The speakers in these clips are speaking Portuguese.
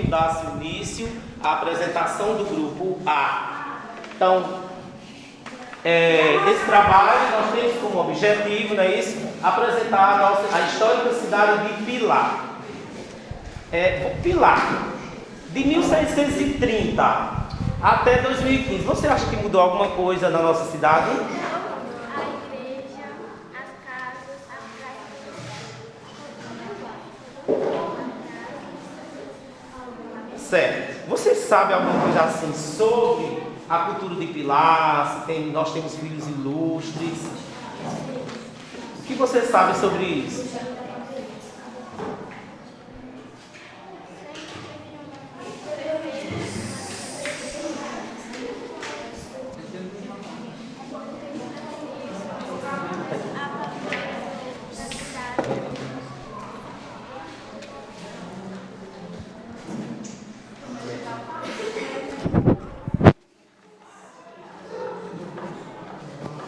Dá-se início à apresentação do grupo A. Então, esse trabalho nós temos como objetivo, não é isso? Apresentar a histórica cidade de Pilar. Pilar, de 1630 até 2015, você acha que mudou alguma coisa na nossa cidade? A igreja, as casas, Certo. Você sabe alguma coisa assim sobre a cultura de Pilar? Nós temos filhos ilustres. O que você sabe sobre isso?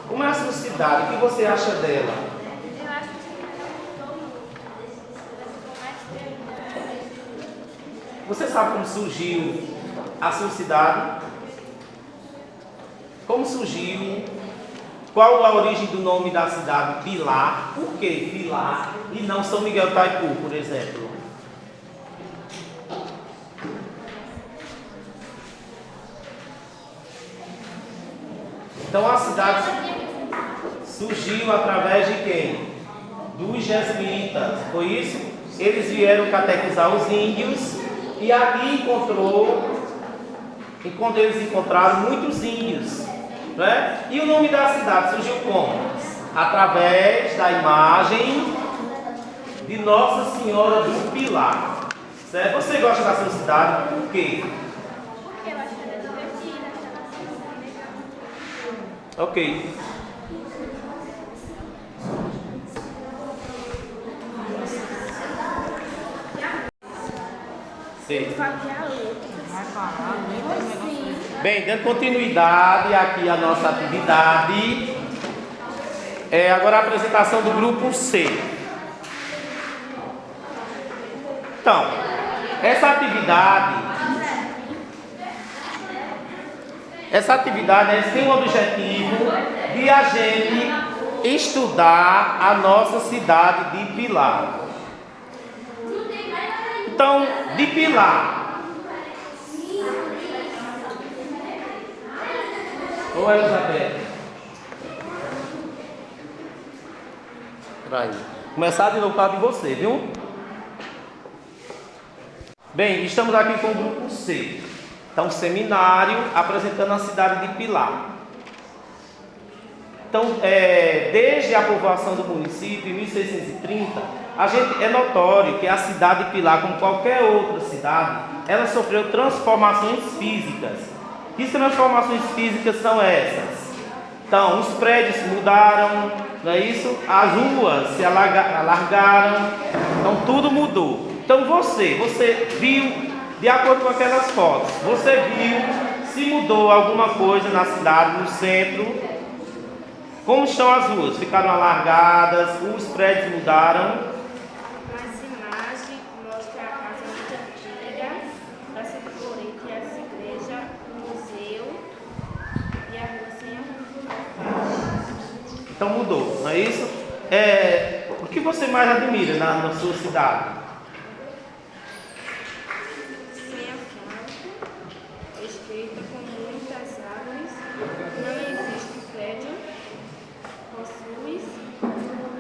Como é a sua cidade? O que você acha dela? eu acho que Você sabe como surgiu a sua cidade? Como surgiu? Qual a origem do nome da cidade Pilar? Por que Pilar e não São Miguel do Taipu, por exemplo? Então a cidade surgiu através de quem? Dos jesuítas, foi isso? Eles vieram catequizar os índios e ali eles encontraram muitos índios, né? E o nome da cidade surgiu como? Através da imagem de Nossa Senhora do Pilar, certo? Você gosta da sua cidade por quê? porque eu acho que ela é divertida, legal. Ok. Sim. Bem, dando continuidade aqui à nossa atividade, agora a apresentação do grupo C. Então, essa atividade tem o objetivo de a gente estudar a nossa cidade de Pilar. Então, de Pilar. Ô Elizabeth. Começar de novo de você, viu? Bem, estamos aqui com o grupo C. Então, seminário apresentando a cidade de Pilar. Então, desde a povoação do município, em 1630, é notório que a cidade de Pilar, como qualquer outra cidade, ela sofreu transformações físicas. Que transformações físicas são essas? Então, os prédios mudaram, não é isso? As ruas se alargaram, então tudo mudou. Então você viu, de acordo com aquelas fotos, você viu se mudou alguma coisa na cidade, no centro? Como estão as ruas? Ficaram alargadas, os prédios mudaram? As imagens mostram a casa muito antiga, da Secretaria, que é as igrejas, o museu e a rua sem arrumo. Então mudou, não é isso? O que você mais admira na sua cidade? Sem asfalto, estreita com muitas árvores, não existe prédio, possui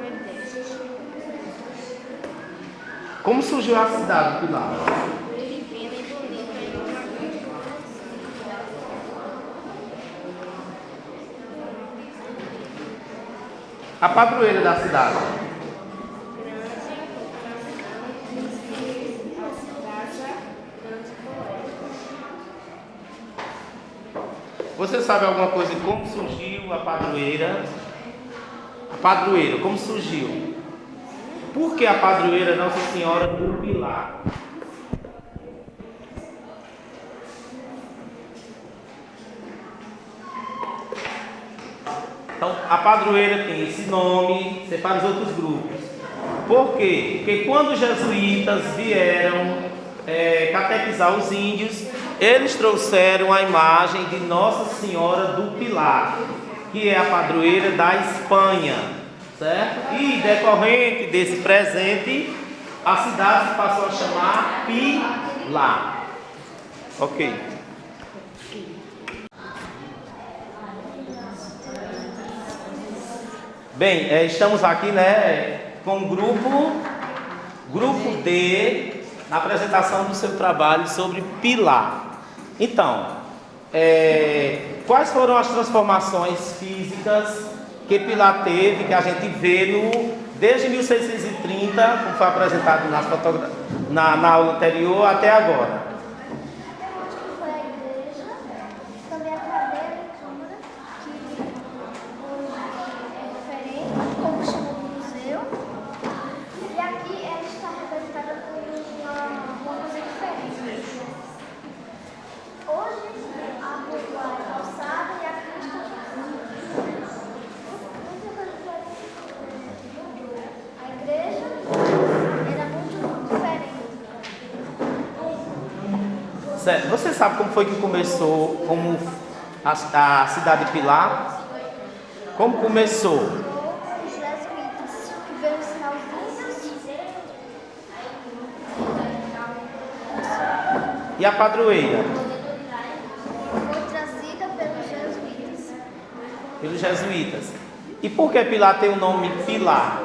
pedestres. Como surgiu a cidade de Pilar? Divina e bonita em uma grande população. A padroeira da cidade. Grande população, casa, grande poeta. Você sabe alguma coisa de como surgiu a padroeira? A padroeira, como surgiu? Por que a padroeira Nossa Senhora do Pilar? Então, a padroeira tem esse nome, separa os outros grupos. Por quê? Porque quando os jesuítas vieram catequizar os índios, eles trouxeram a imagem de Nossa Senhora do Pilar, que é a padroeira da Espanha, certo? E decorrente desse presente, a cidade se passou a chamar Pilar. Ok. Bem, estamos aqui, com o grupo D, na apresentação do seu trabalho sobre Pilar. Então, quais foram as transformações físicas que Pilar teve, que a gente vê desde 1630, como foi apresentado na aula anterior, até agora? Foi a igreja, também a cadeira e câmara, que é diferente, como chama do museu. E aqui ela está representada por uma coisa diferente. Hoje a rua é calçada e a crista a igreja era muito diferente. Certo. Você sabe como foi que começou a cidade de Pilar? Como começou? Os jesuítas que veio ensinar os índios. E a padroeira? Foi trazida pelos jesuítas. Pelos jesuítas. E por que Pilar tem o nome Pilar?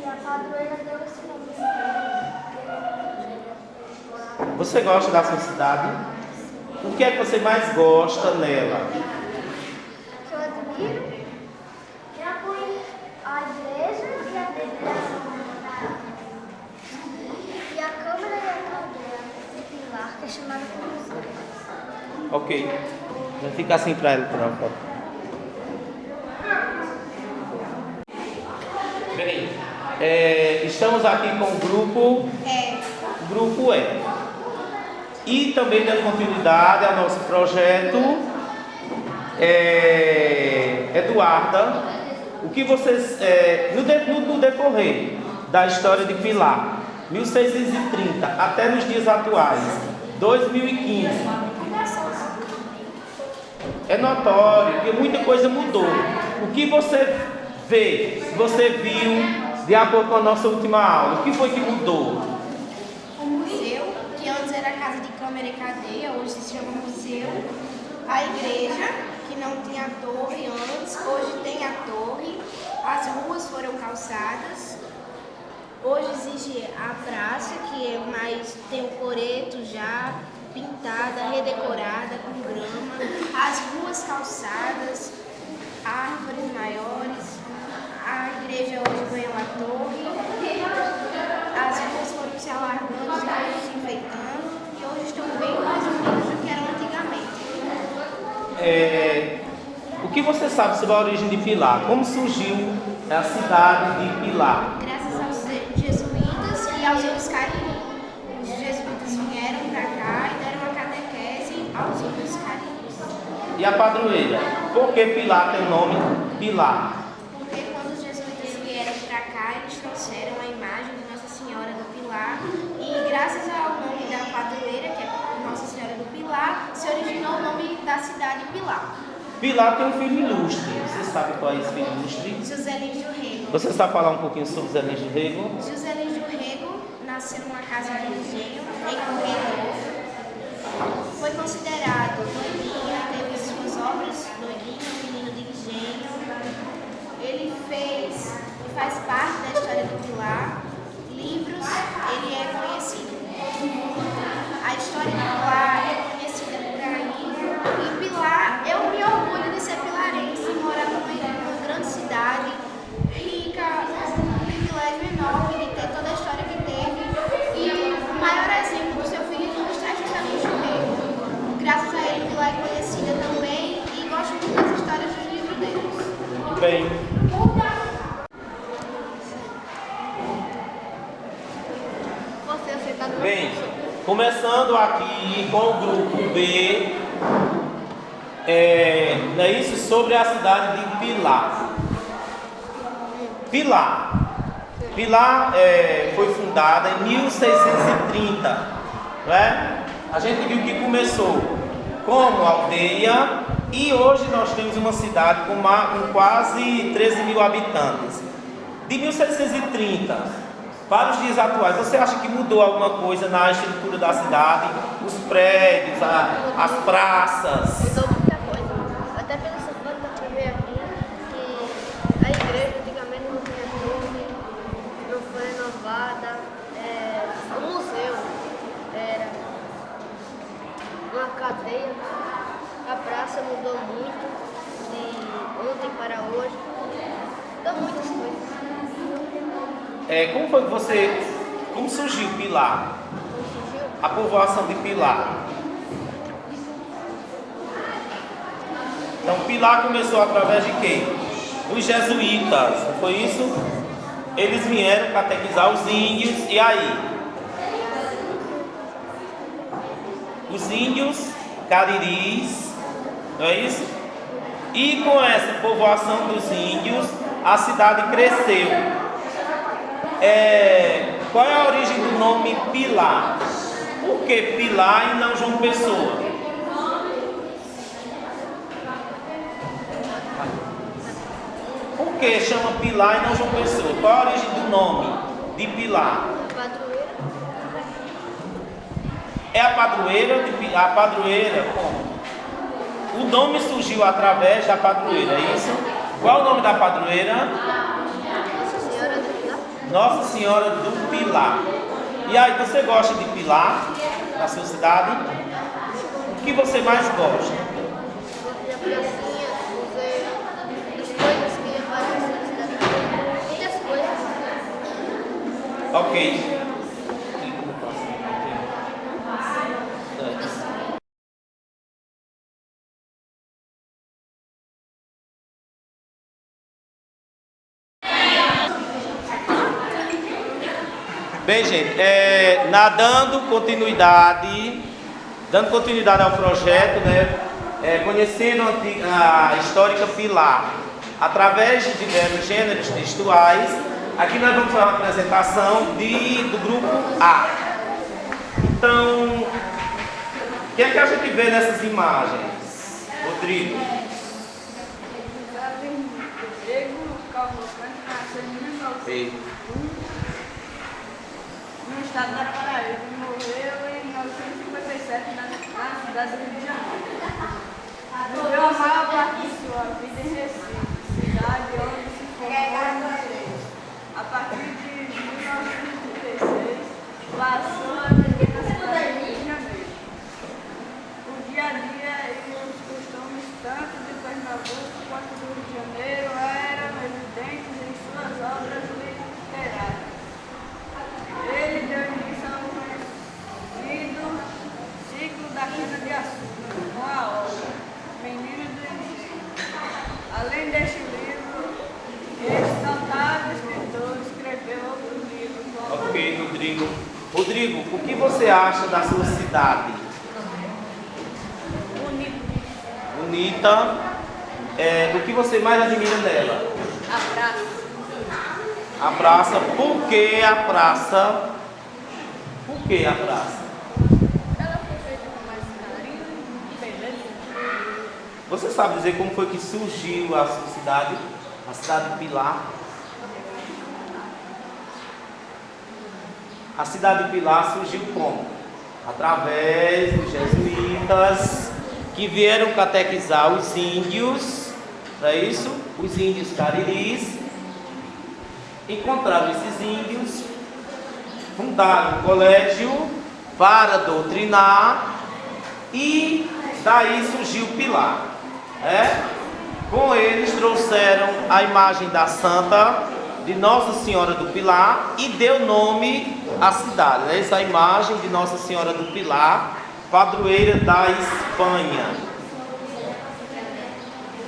Que a padroeira deu esse nome. Você gosta da sua cidade? O que é que você mais gosta nela? Que eu admiro a igreja e a e a câmara e a cadeira de Pilar, que é chamada de museu. Ok. Vai ficar assim para ela tirar uma foto. Bem, estamos aqui com o grupo E. E também dando continuidade ao nosso projeto, Eduarda, o que vocês, no decorrer da história de Pilar, 1630 até nos dias atuais, 2015, é notório que muita coisa mudou. O que você viu de acordo com a nossa última aula? O que foi que mudou? O museu, que antes era casa de câmara e cadeia, hoje se chama museu. A igreja, que não tinha torre antes, hoje tem a torre. As ruas foram calçadas. Hoje existe a praça, que tem o coreto já pintada, redecorada com grama. As ruas calçadas, árvores maiores. A igreja hoje ganhou a torre. As ruas foram se alargando, se enfeitando, e hoje estão bem mais unidas do que eram antigamente. O que você sabe sobre a origem de Pilar? Como surgiu a cidade de Pilar? Graças aos jesuítas e aos índios caribenhos. Os jesuítas vieram para cá e deram uma catequese aos índios caribenhos. E a padroeira? Por que Pilar tem o nome Pilar? Porque quando os jesuítas vieram para cá, eles trouxeram a imagem de Nossa Senhora do Pilar, e graças ao nome da padroeira, que é Nossa Senhora do Pilar, se originou o nome da cidade Pilar. Pilar tem um filho ilustre. Você sabe qual é esse filho ilustre? José Lins do Rego. Você sabe falar um pouquinho sobre José Lins do Rego? José Lins do Rego nasceu numa casa de engenho em Correio Novo. Foi considerado doidinho, teve suas obras doidinho, menino de engenho. Ele faz parte da história do Pilar. Livros, ele é conhecido. A história do Pilar é conhecida por aí. E Pilar, eu me orgulho de ser pilarense, morar numa grande cidade, rica, um privilégio enorme de ter toda a história que teve. E o maior exemplo do seu filho ilustre é justamente o Rego. Graças a ele, Pilar é conhecida também e gosto muito das histórias dos livros deles. Muito bem. Bem, começando aqui com o grupo B, não é isso? Sobre a cidade de Pilar. Pilar Pilar foi fundada em 1630, não é? A gente viu que começou como aldeia e hoje nós temos uma cidade com quase 13 mil habitantes. De 1630 para os dias atuais, você acha que mudou alguma coisa na estrutura da cidade? Os prédios, as praças? Mudou muita coisa. Até pela sua foto dá pra ver aqui que a igreja antigamente não tinha nome, não foi renovada. O museu era uma cadeia. A praça mudou muito de ontem para hoje. Mudou muitas coisas. Como surgiu Pilar? Como surgiu? A povoação de Pilar. Então Pilar começou através de quem? Os jesuítas, não foi isso? Eles vieram catequizar os índios, e aí? Os índios cariris, não é isso? E com essa povoação dos índios, a cidade cresceu. Qual é a origem do nome Pilar? Por que Pilar e não João Pessoa? Por que chama Pilar e não João Pessoa? Qual é a origem do nome de Pilar? Padroeira. É a padroeira a padroeira como? O nome surgiu através da padroeira, é isso? Qual é o nome da padroeira? Nossa Senhora do Pilar. E aí, você gosta de Pilar, na sua cidade? O que você mais gosta? Gosto da pracinha, do museu, das coisas que aparecem na cidade. Muitas coisas. Ok. Bem, gente, dando continuidade ao projeto, né, conhecendo a histórica Pilar, através de diversos gêneros textuais, aqui nós vamos fazer uma apresentação do grupo A. Então, o que é que a gente vê nessas imagens, Rodrigo? Diego Cavalcante nasceu em 1901 no estado da Paraíba e morreu em 1957 na cidade do Rio de Janeiro. Viveu a maior parte de sua vida em Recife, cidade onde se formou no direito. A partir de 1936, passou a viver na cidade do Rio de Janeiro. O dia a dia e os costumes tanto de Pernambuco quanto do Rio de Janeiro eram evidentes em suas obras literárias. Ele deu início ao conhecido ciclo da cana-de-açúcar, com a obra Menino do Engenho. Além deste livro, esse notável escritor escreveu outros livros. Ok, Rodrigo. Rodrigo, o que você acha da sua cidade? Bonita. O que você mais admira nela? A praça. A praça. Por que a praça? Por que a praça? Ela foi feita com mais carinho e beleza. Você sabe dizer como foi que surgiu a sua cidade? A cidade de Pilar? A cidade de Pilar surgiu como? Através dos jesuítas que vieram catequizar os índios, não é isso? Os índios cariris. Encontraram esses índios, fundaram um colégio para doutrinar e daí surgiu Pilar. Com eles trouxeram a imagem da Santa de Nossa Senhora do Pilar e deu nome à cidade. Essa imagem de Nossa Senhora do Pilar, padroeira da Espanha.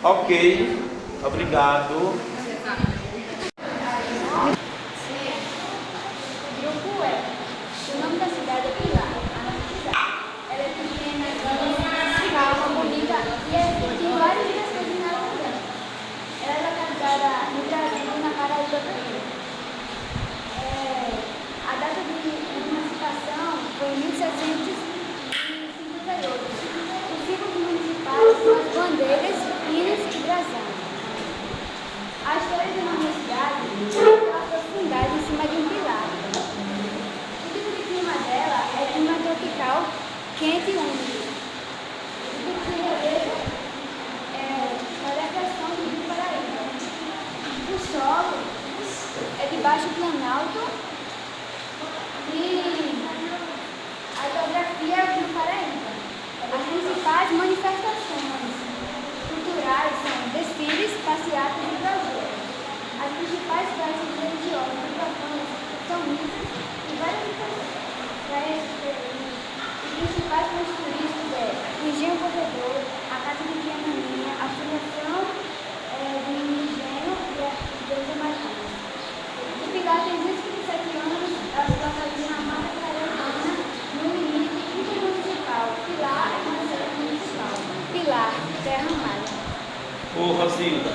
Ok, obrigado. Grupo E. O nome da cidade é Pilar, a nossa cidade. Ela é pequena, calma, bonita e tem várias coisas nela também. Ela é localizada no Brasil, na Paraíba também. principais festas religiosas do Japão são missas e várias festas. Os principais pontos turísticos o Engenho Corredor, a Casa de Tia Maninha, a Fundação do Engenho e a Igreja Matriz. O Pilar tem 257 anos, localizado na Mata Caraibana, no limite intermunicipal. Pilar é uma cidade municipal. Pilar, Terra Malha. Ô Rosilda,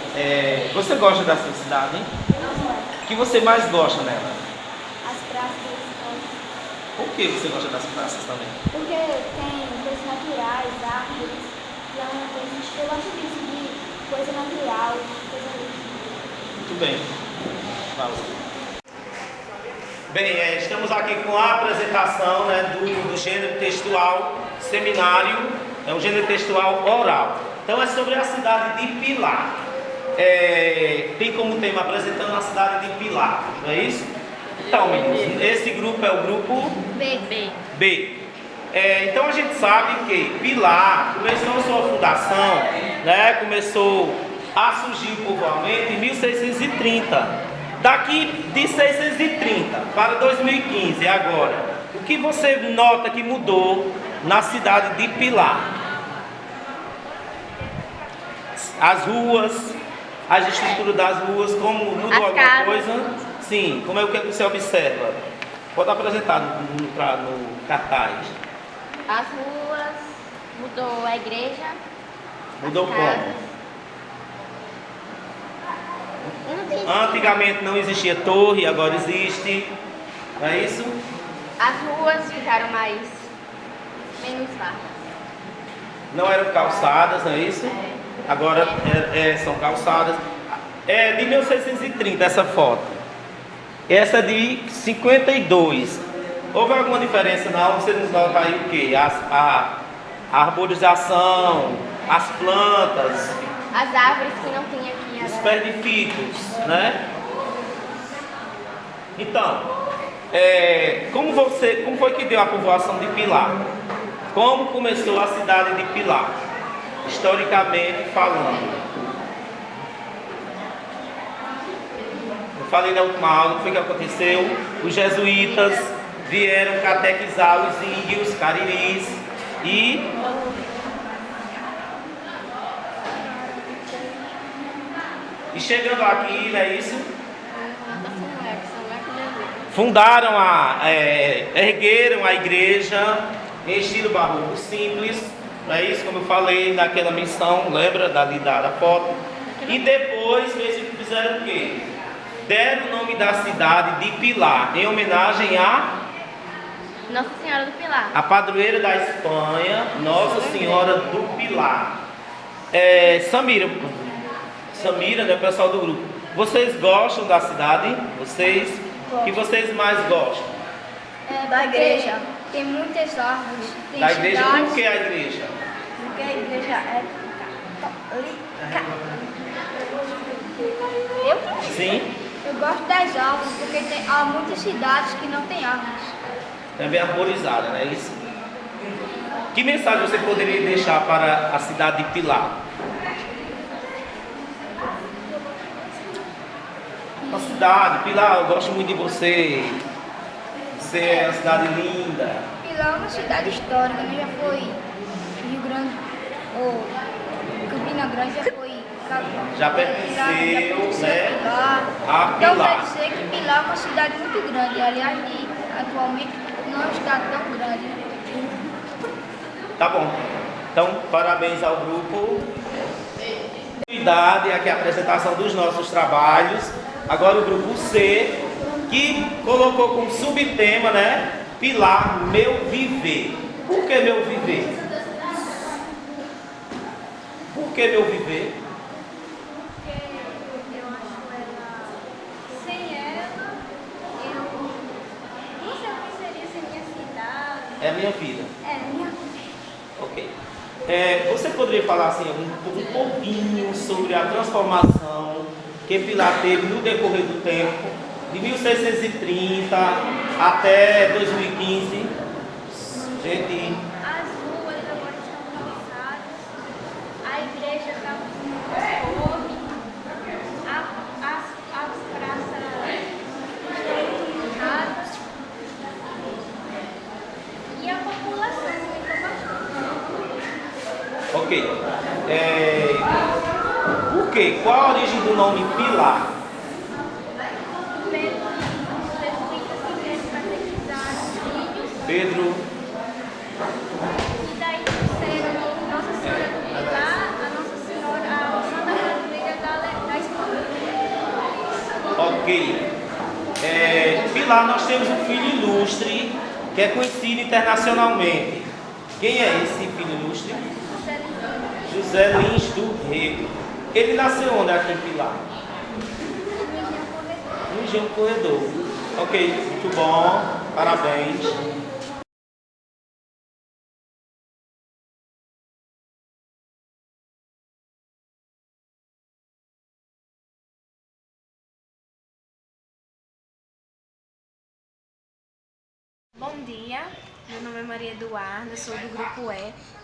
você gosta da sua cidade, hein? O que você mais gosta nela? As praças das escolas. Por que você gosta das praças também? Porque tem coisas naturais, árvores, plantas. Eu gosto disso, de coisa natural, coisa Muito bem. Vamos. Bem, estamos aqui com a apresentação, né, do gênero textual seminário, é um gênero textual oral. Então é sobre a cidade de Pilar. Tem como tema apresentando a cidade de Pilar, não é isso? Então, meninos, esse grupo é o grupo B. Então a gente sabe que Pilar começou sua fundação, né, começou a surgir povoamento em 1630. Daqui de 630 para 2015, agora, o que você nota que mudou na cidade de Pilar? As ruas, as estruturas das ruas, como mudou alguma coisa? Sim, como é o que você observa? Pode apresentar no cartaz. As ruas, mudou a igreja. Mudou as como? casas. Antigamente não existia torre, agora existe. Não é isso? As ruas ficaram menos largas. Não eram calçadas, não é isso? Agora são calçadas. É de 1630 essa foto. Essa é de 52. Houve alguma diferença não? Você nos nota aí o quê? A arborização, as plantas, As árvores que não tem aqui os agora. pés de fitos, né? Então, como foi que deu a povoação de Pilar? Como começou a cidade de Pilar? Historicamente falando. Eu falei na última aula o que foi que aconteceu. Os jesuítas vieram catequizar os índios, cariris e chegando aqui, não é isso? Fundaram ergueram a igreja em estilo barroco simples, não é isso? Como eu falei naquela missão, lembra da foto? E depois fizeram o quê? Deram o nome da cidade de Pilar, em homenagem a Nossa Senhora do Pilar. a padroeira da Espanha, Nossa Senhora do Pilar. Samira, né, pessoal do grupo. Vocês gostam da cidade? O que vocês mais gostam? Da igreja. Tem muitas árvores. Tem Da igreja, por cidades, que a igreja? porque a igreja é católica. Sim, Eu gosto das árvores, porque há muitas cidades que não tem árvores. é bem arborizada, não é isso? Que mensagem você poderia deixar para a cidade de Pilar? A cidade, Pilar, eu gosto muito de você. Você é uma cidade linda. Pilar é uma cidade histórica, né? Já foi Rio Grande, ou Campina Grande já foi. Já pertenceu, né, Pilar. a Então Pilar. quer dizer que Pilar é uma cidade muito grande. Aliás, atualmente não está tão grande. Tá bom. Então, parabéns ao grupo. Cuidado, aqui a apresentação dos nossos trabalhos. Agora o grupo C, que colocou como subtema, né, Pilar, meu viver. Por que meu viver? Por que meu viver? Porque eu acho ela. Sem ela, eu não sei o que seria sem minha cidade. É a minha vida. É, minha. Ok. Você poderia falar assim um pouquinho sobre a transformação que Pilar teve no decorrer do tempo, de 1630 até 2015? Gente, As ruas agora estão calçadas, a igreja está com torre, as praças Ok. Por quê? Qual a origem do nome Pilar? Pedro. E daí trouxeram Nossa Senhora do Pilar, a Nossa Senhora, a Santa Padroeira da Espanha. Ok. Pilar, nós temos um filho ilustre que é conhecido internacionalmente. Quem é esse filho ilustre? José Lins do Rego. Ele nasceu onde aqui em Pilar? No Engenho Corredor. Ok, muito bom. Parabéns. Bom dia, meu nome é Maria Eduarda, sou do Grupo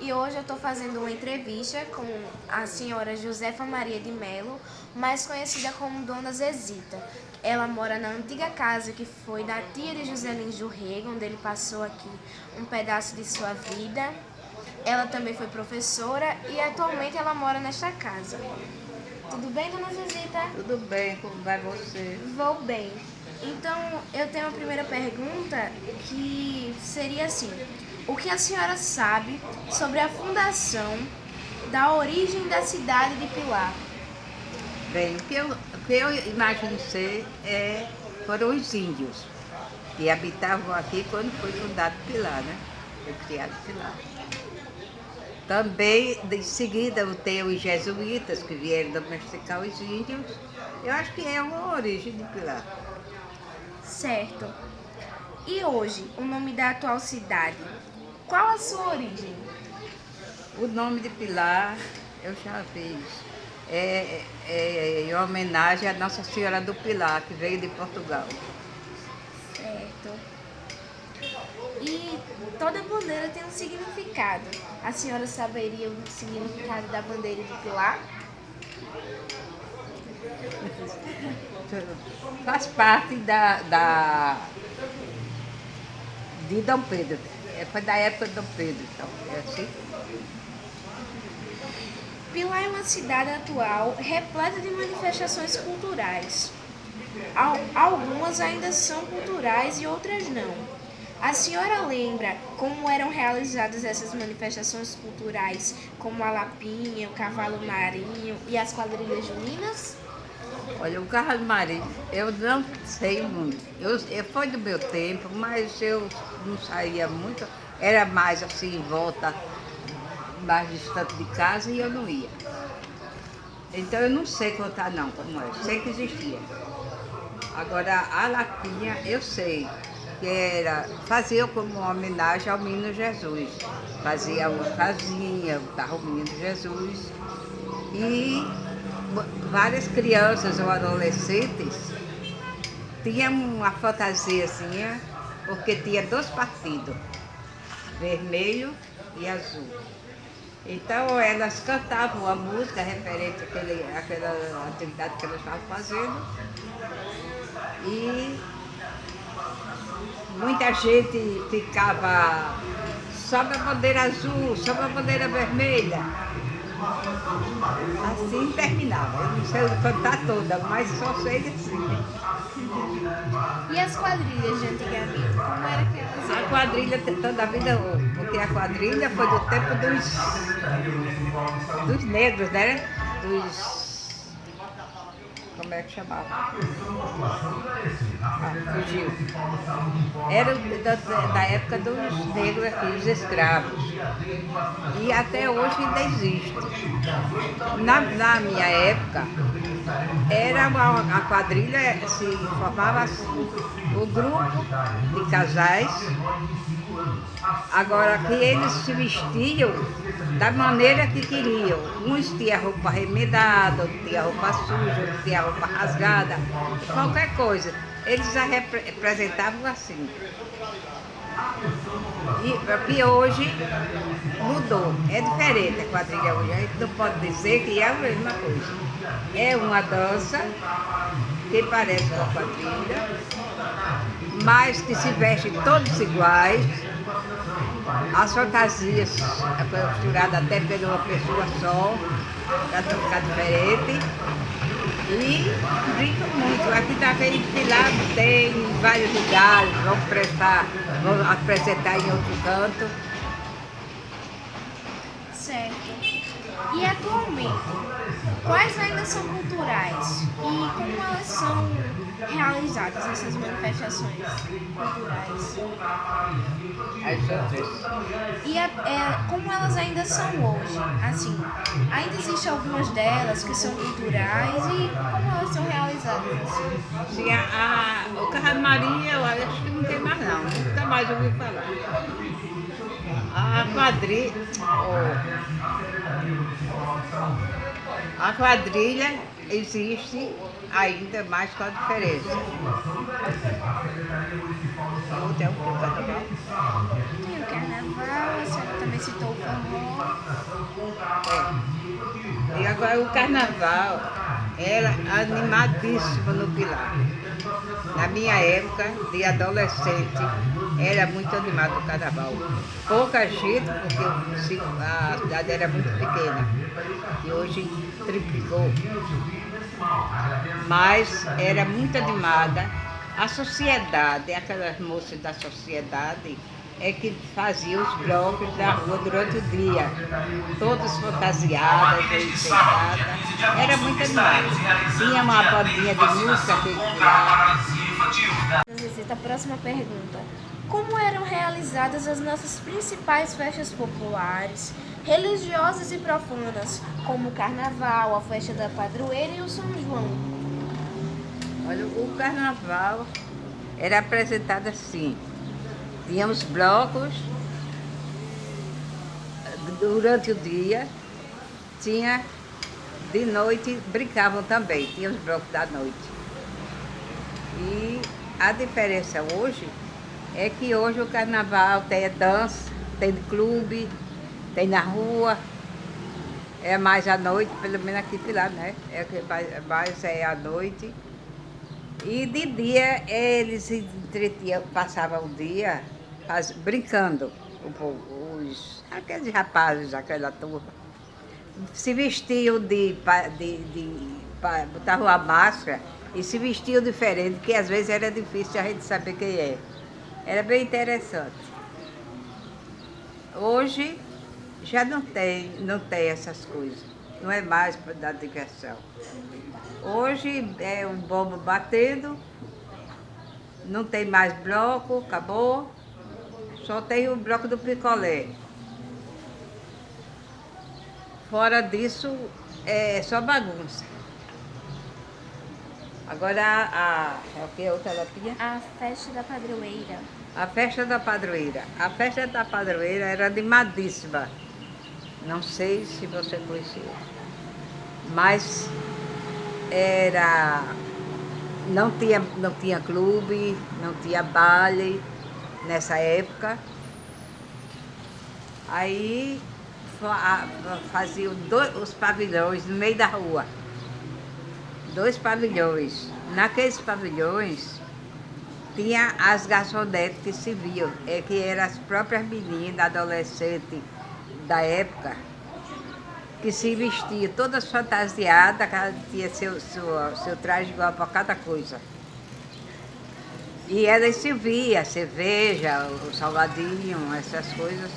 E hoje eu estou fazendo uma entrevista com a senhora Josefa Maria de Melo, mais conhecida como Dona Zezita. Ela mora na antiga casa que foi da tia de José Lins do Rego, onde ele passou aqui um pedaço de sua vida. Ela também foi professora e atualmente ela mora nesta casa. Tudo bem, Dona Zezita? Tudo bem, como vai você? Vou bem. Então, eu tenho a primeira pergunta que seria assim: o que a senhora sabe sobre a fundação da origem da cidade de Pilar? Bem, o que eu imagino ser foram os índios que habitavam aqui quando foi fundado Pilar, né? Foi criado Pilar. Também, em seguida, tem os jesuítas que vieram domesticar os índios. Eu acho que é uma origem de Pilar. Certo. E hoje, o nome da atual cidade, qual a sua origem? O nome de Pilar, eu já fiz. Em homenagem à Nossa Senhora do Pilar, que veio de Portugal. Certo. E toda bandeira tem um significado. A senhora saberia o significado da bandeira de Pilar? Faz parte de Dom Pedro. Foi da época de Dom Pedro, então. É assim. Pilar é uma cidade atual repleta de manifestações culturais. Algumas ainda são culturais e outras não. A senhora lembra como eram realizadas essas manifestações culturais, como a Lapinha, o Cavalo Marinho e as quadrilhas juninas? Olha, o Cavalo Marinho, eu não sei muito. Foi do meu tempo, mas eu não saía muito. Era mais assim, em volta, mais distante de casa, e eu não ia. Então eu não sei contar não, como é. Sei que existia. Agora, a Lapinha, eu sei que fazia como uma homenagem ao Menino Jesus. Fazia uma casinha, estava o Menino Jesus. E várias crianças ou adolescentes tinham uma fantasiazinha, porque tinha 2 partidos, vermelho e azul. Então elas cantavam a música referente àquela atividade que elas estavam fazendo. E muita gente ficava sob a bandeira azul, sob a bandeira vermelha. Assim terminava. Eu não sei cantar toda, mas só sei assim. E as quadrilhas de antigamente, como era que elas A eram? quadrilha tem toda a vida hoje, porque a quadrilha foi do tempo dos negros, né? Como é que chamava? Fugiu. Era da época dos negros aqui, os escravos. E até hoje ainda existe. Na minha época, era a quadrilha, se formava assim, o grupo de casais. Agora que eles se vestiam da maneira que queriam. Uns tinham roupa remendada, outros tinham roupa suja, outros tinham roupa rasgada, qualquer coisa. Eles a representavam assim. E hoje mudou, é diferente a quadrilha hoje. A gente não pode dizer que é a mesma coisa. É uma dança que parece uma quadrilha, mas que se vestem todos iguais. As fantasias foi costurada até por uma pessoa só, para ficar diferente. E brinco muito. Aqui também Pilar tem em vários lugares, vão apresentar em outro canto. Certo. E atualmente, quais ainda são culturais? E como elas são realizadas, essas manifestações culturais? As outras. E como elas ainda são hoje? Assim, ainda existem algumas delas que são culturais e como elas são realizadas? Assim? Sim, o Carro de Maria, eu acho que não tem mais não, nunca mais ouvi falar. A quadrilha existe ainda mais com a diferença. Tem o carnaval. Tem o carnaval, a senhora também citou o forró. E agora o carnaval era animadíssimo no Pilar. Na minha época, de adolescente, era muito animado o carnaval. Pouca gente, porque a cidade era muito pequena. E hoje triplicou. Mas era muito animada. A sociedade, aquelas moças da sociedade, é que faziam os blocos da rua durante o dia. Todas fantasiadas, enfeitadas. Era muito animado. Tinha uma bandinha de música que A próxima pergunta. Como eram realizadas as nossas principais festas populares, religiosas e profanas, como o Carnaval, a Festa da Padroeira e o São João? Olha, o carnaval era apresentado assim. Tínhamos blocos durante o dia, de noite brincavam também, tinha os blocos da noite. E a diferença hoje é que hoje o carnaval tem dança, tem clube, tem na rua, é mais à noite, pelo menos aqui de lá, né? Mais é à noite. E de dia eles se entretinham, passavam o dia brincando, aqueles rapazes, aquela turma. Se vestiam botavam a máscara e se vestiam diferente, que às vezes era difícil a gente saber quem é. Era bem interessante. Hoje já não tem essas coisas, não é mais para dar diversão. Hoje é um bombo batendo, não tem mais bloco, acabou, só tem o bloco do picolé. Fora disso, é só bagunça. Agora, o que outra ela tinha? A Festa da Padroeira. A Festa da Padroeira. A Festa da Padroeira era animadíssima. Não sei se você conhecia, mas não tinha clube, não tinha baile nessa época. Aí faziam os pavilhões no meio da rua. 2 pavilhões. Naqueles pavilhões tinha as garçonetes que se viam, que eram as próprias meninas, adolescentes da época, que se vestiam todas fantasiadas, cada tinha seu traje igual para cada coisa. E elas serviam cerveja, o salgadinho, essas coisas,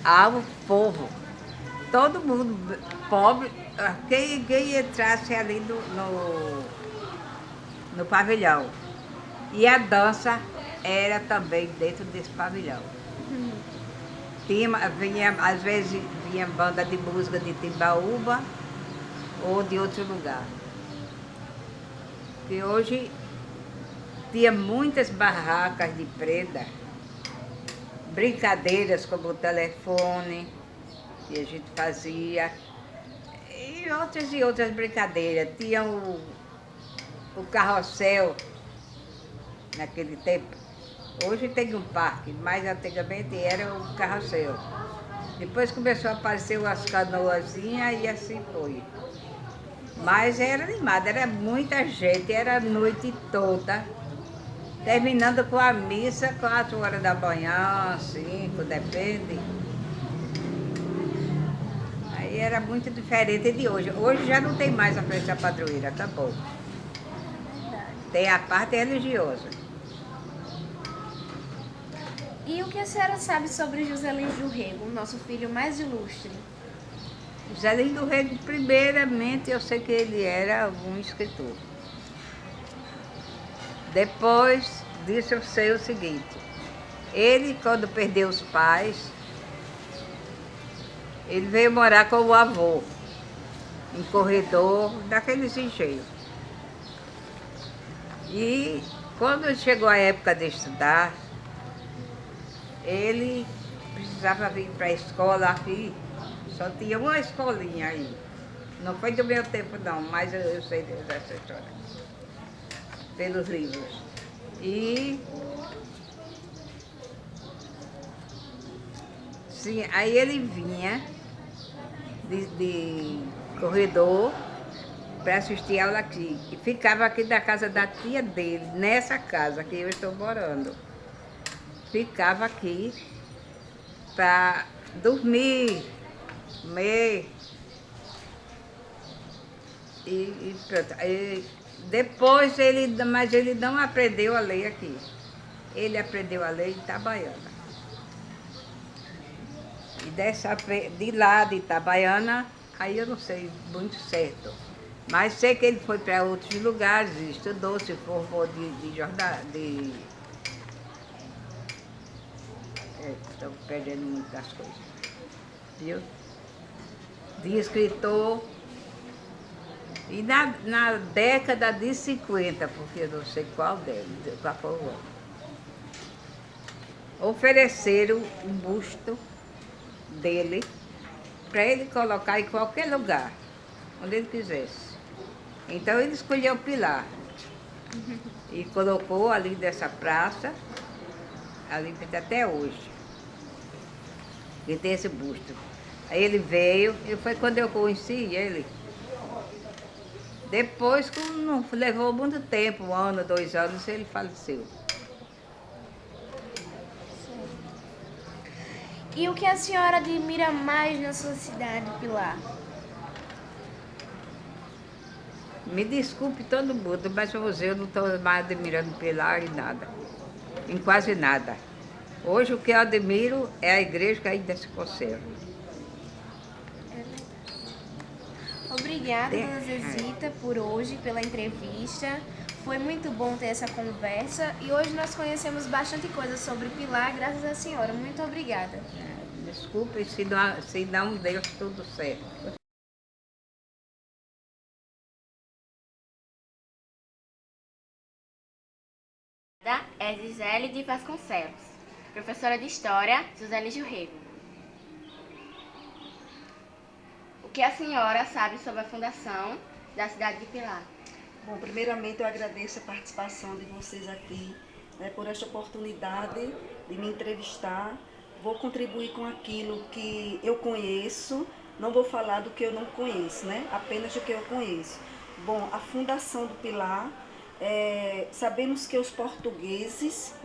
ao povo. Todo mundo pobre, quem entrasse ali no pavilhão. E a dança era também dentro desse pavilhão. Às vezes vinha banda de música de Timbaúba ou de outro lugar. E hoje tinha muitas barracas de prenda, brincadeiras como o telefone que a gente fazia, e outras brincadeiras. Tinha o carrossel naquele tempo. Hoje tem um parque, mas antigamente era o carrossel. Depois começou a aparecer umas canoazinhas e assim foi. Mas era animado, era muita gente, era a noite toda. terminando com a missa 4 horas da manhã, 5, depende. Aí era muito diferente de hoje. Hoje já não tem mais a festa padroeira, acabou. Tem a parte religiosa. E o que a senhora sabe sobre José Lins do Rego, nosso filho mais ilustre? José Lins do Rego, primeiramente, eu sei que ele era um escritor. Depois disso eu sei o seguinte, ele, quando perdeu os pais, ele veio morar com o avô, em Corredor, daqueles engenhos. E quando chegou a época de estudar, ele precisava vir para a escola aqui, só tinha uma escolinha aí. Não foi do meu tempo não, mas eu sei dessa história, pelos livros. E sim, aí ele vinha de Corredor para assistir aula aqui. E ficava aqui da casa da tia dele, nessa casa que eu estou morando. Ficava aqui para dormir, comer. E pronto. Depois mas ele não aprendeu a ler aqui. Ele aprendeu a ler em Itabaiana. E de lá de Itabaiana, aí eu não sei muito certo. Mas sei que ele foi para outros lugares, estudou, se formou estou perdendo muitas coisas. Viu? De escritor. E na década de 50, porque eu não sei qual foi o ano, ofereceram um busto dele para ele colocar em qualquer lugar, onde ele quisesse. Então ele escolheu o Pilar e colocou ali dessa praça, ali até hoje, e tem esse busto. Aí ele veio, e foi quando eu conheci ele. Depois, não levou muito tempo, 1 ano, 2 anos, ele faleceu. E o que a senhora admira mais na sua cidade, Pilar? Me desculpe todo mundo, mas hoje eu não estou mais admirando Pilar em nada, em quase nada. Hoje o que eu admiro é a igreja que ainda se conserva. Obrigada, dona Zezita, por hoje, pela entrevista. Foi muito bom ter essa conversa e hoje nós conhecemos bastante coisa sobre Pilar, graças à senhora. Muito obrigada. Desculpe se não deu tudo certo. É Gisele de Vasconcelos, professora de História, José Lins do Rego. O que a senhora sabe sobre a fundação da cidade de Pilar? Bom, primeiramente eu agradeço a participação de vocês aqui, por esta oportunidade de me entrevistar. Vou contribuir com aquilo que eu conheço, não vou falar do que eu não conheço, apenas do que eu conheço. Bom, a fundação do Pilar, sabemos que os portugueses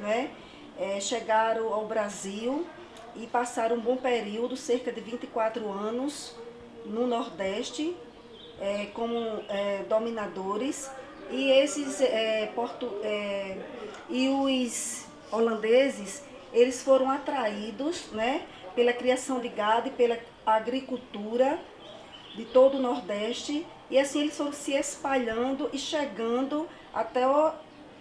chegaram ao Brasil e passaram um bom período, cerca de 24 anos, no Nordeste, como dominadores, e os holandeses, eles foram atraídos pela criação de gado e pela agricultura de todo o Nordeste, e assim eles foram se espalhando e chegando até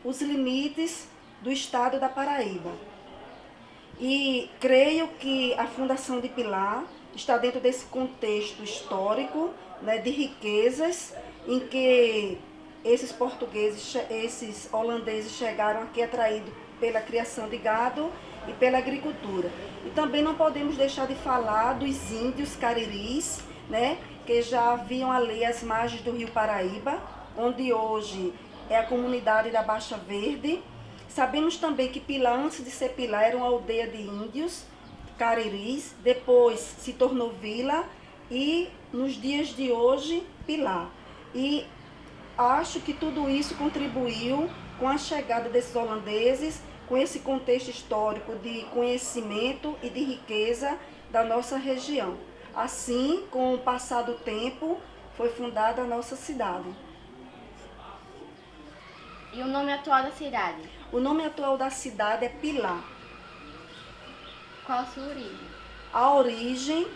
os limites do estado da Paraíba. E creio que a fundação de Pilar está dentro desse contexto histórico, de riquezas, em que esses portugueses, esses holandeses chegaram aqui atraídos pela criação de gado e pela agricultura. E também não podemos deixar de falar dos índios cariris, que já haviam ali às margens do rio Paraíba, onde hoje é a comunidade da Baixa Verde. Sabemos também que Pilar, antes de ser Pilar, era uma aldeia de índios cariris, depois se tornou vila e, nos dias de hoje, Pilar. E acho que tudo isso contribuiu com a chegada desses holandeses, com esse contexto histórico de conhecimento e de riqueza da nossa região. Assim, com o passar do tempo, foi fundada a nossa cidade. E o nome atual da cidade? O nome atual da cidade é Pilar. Qual a sua origem? A origem,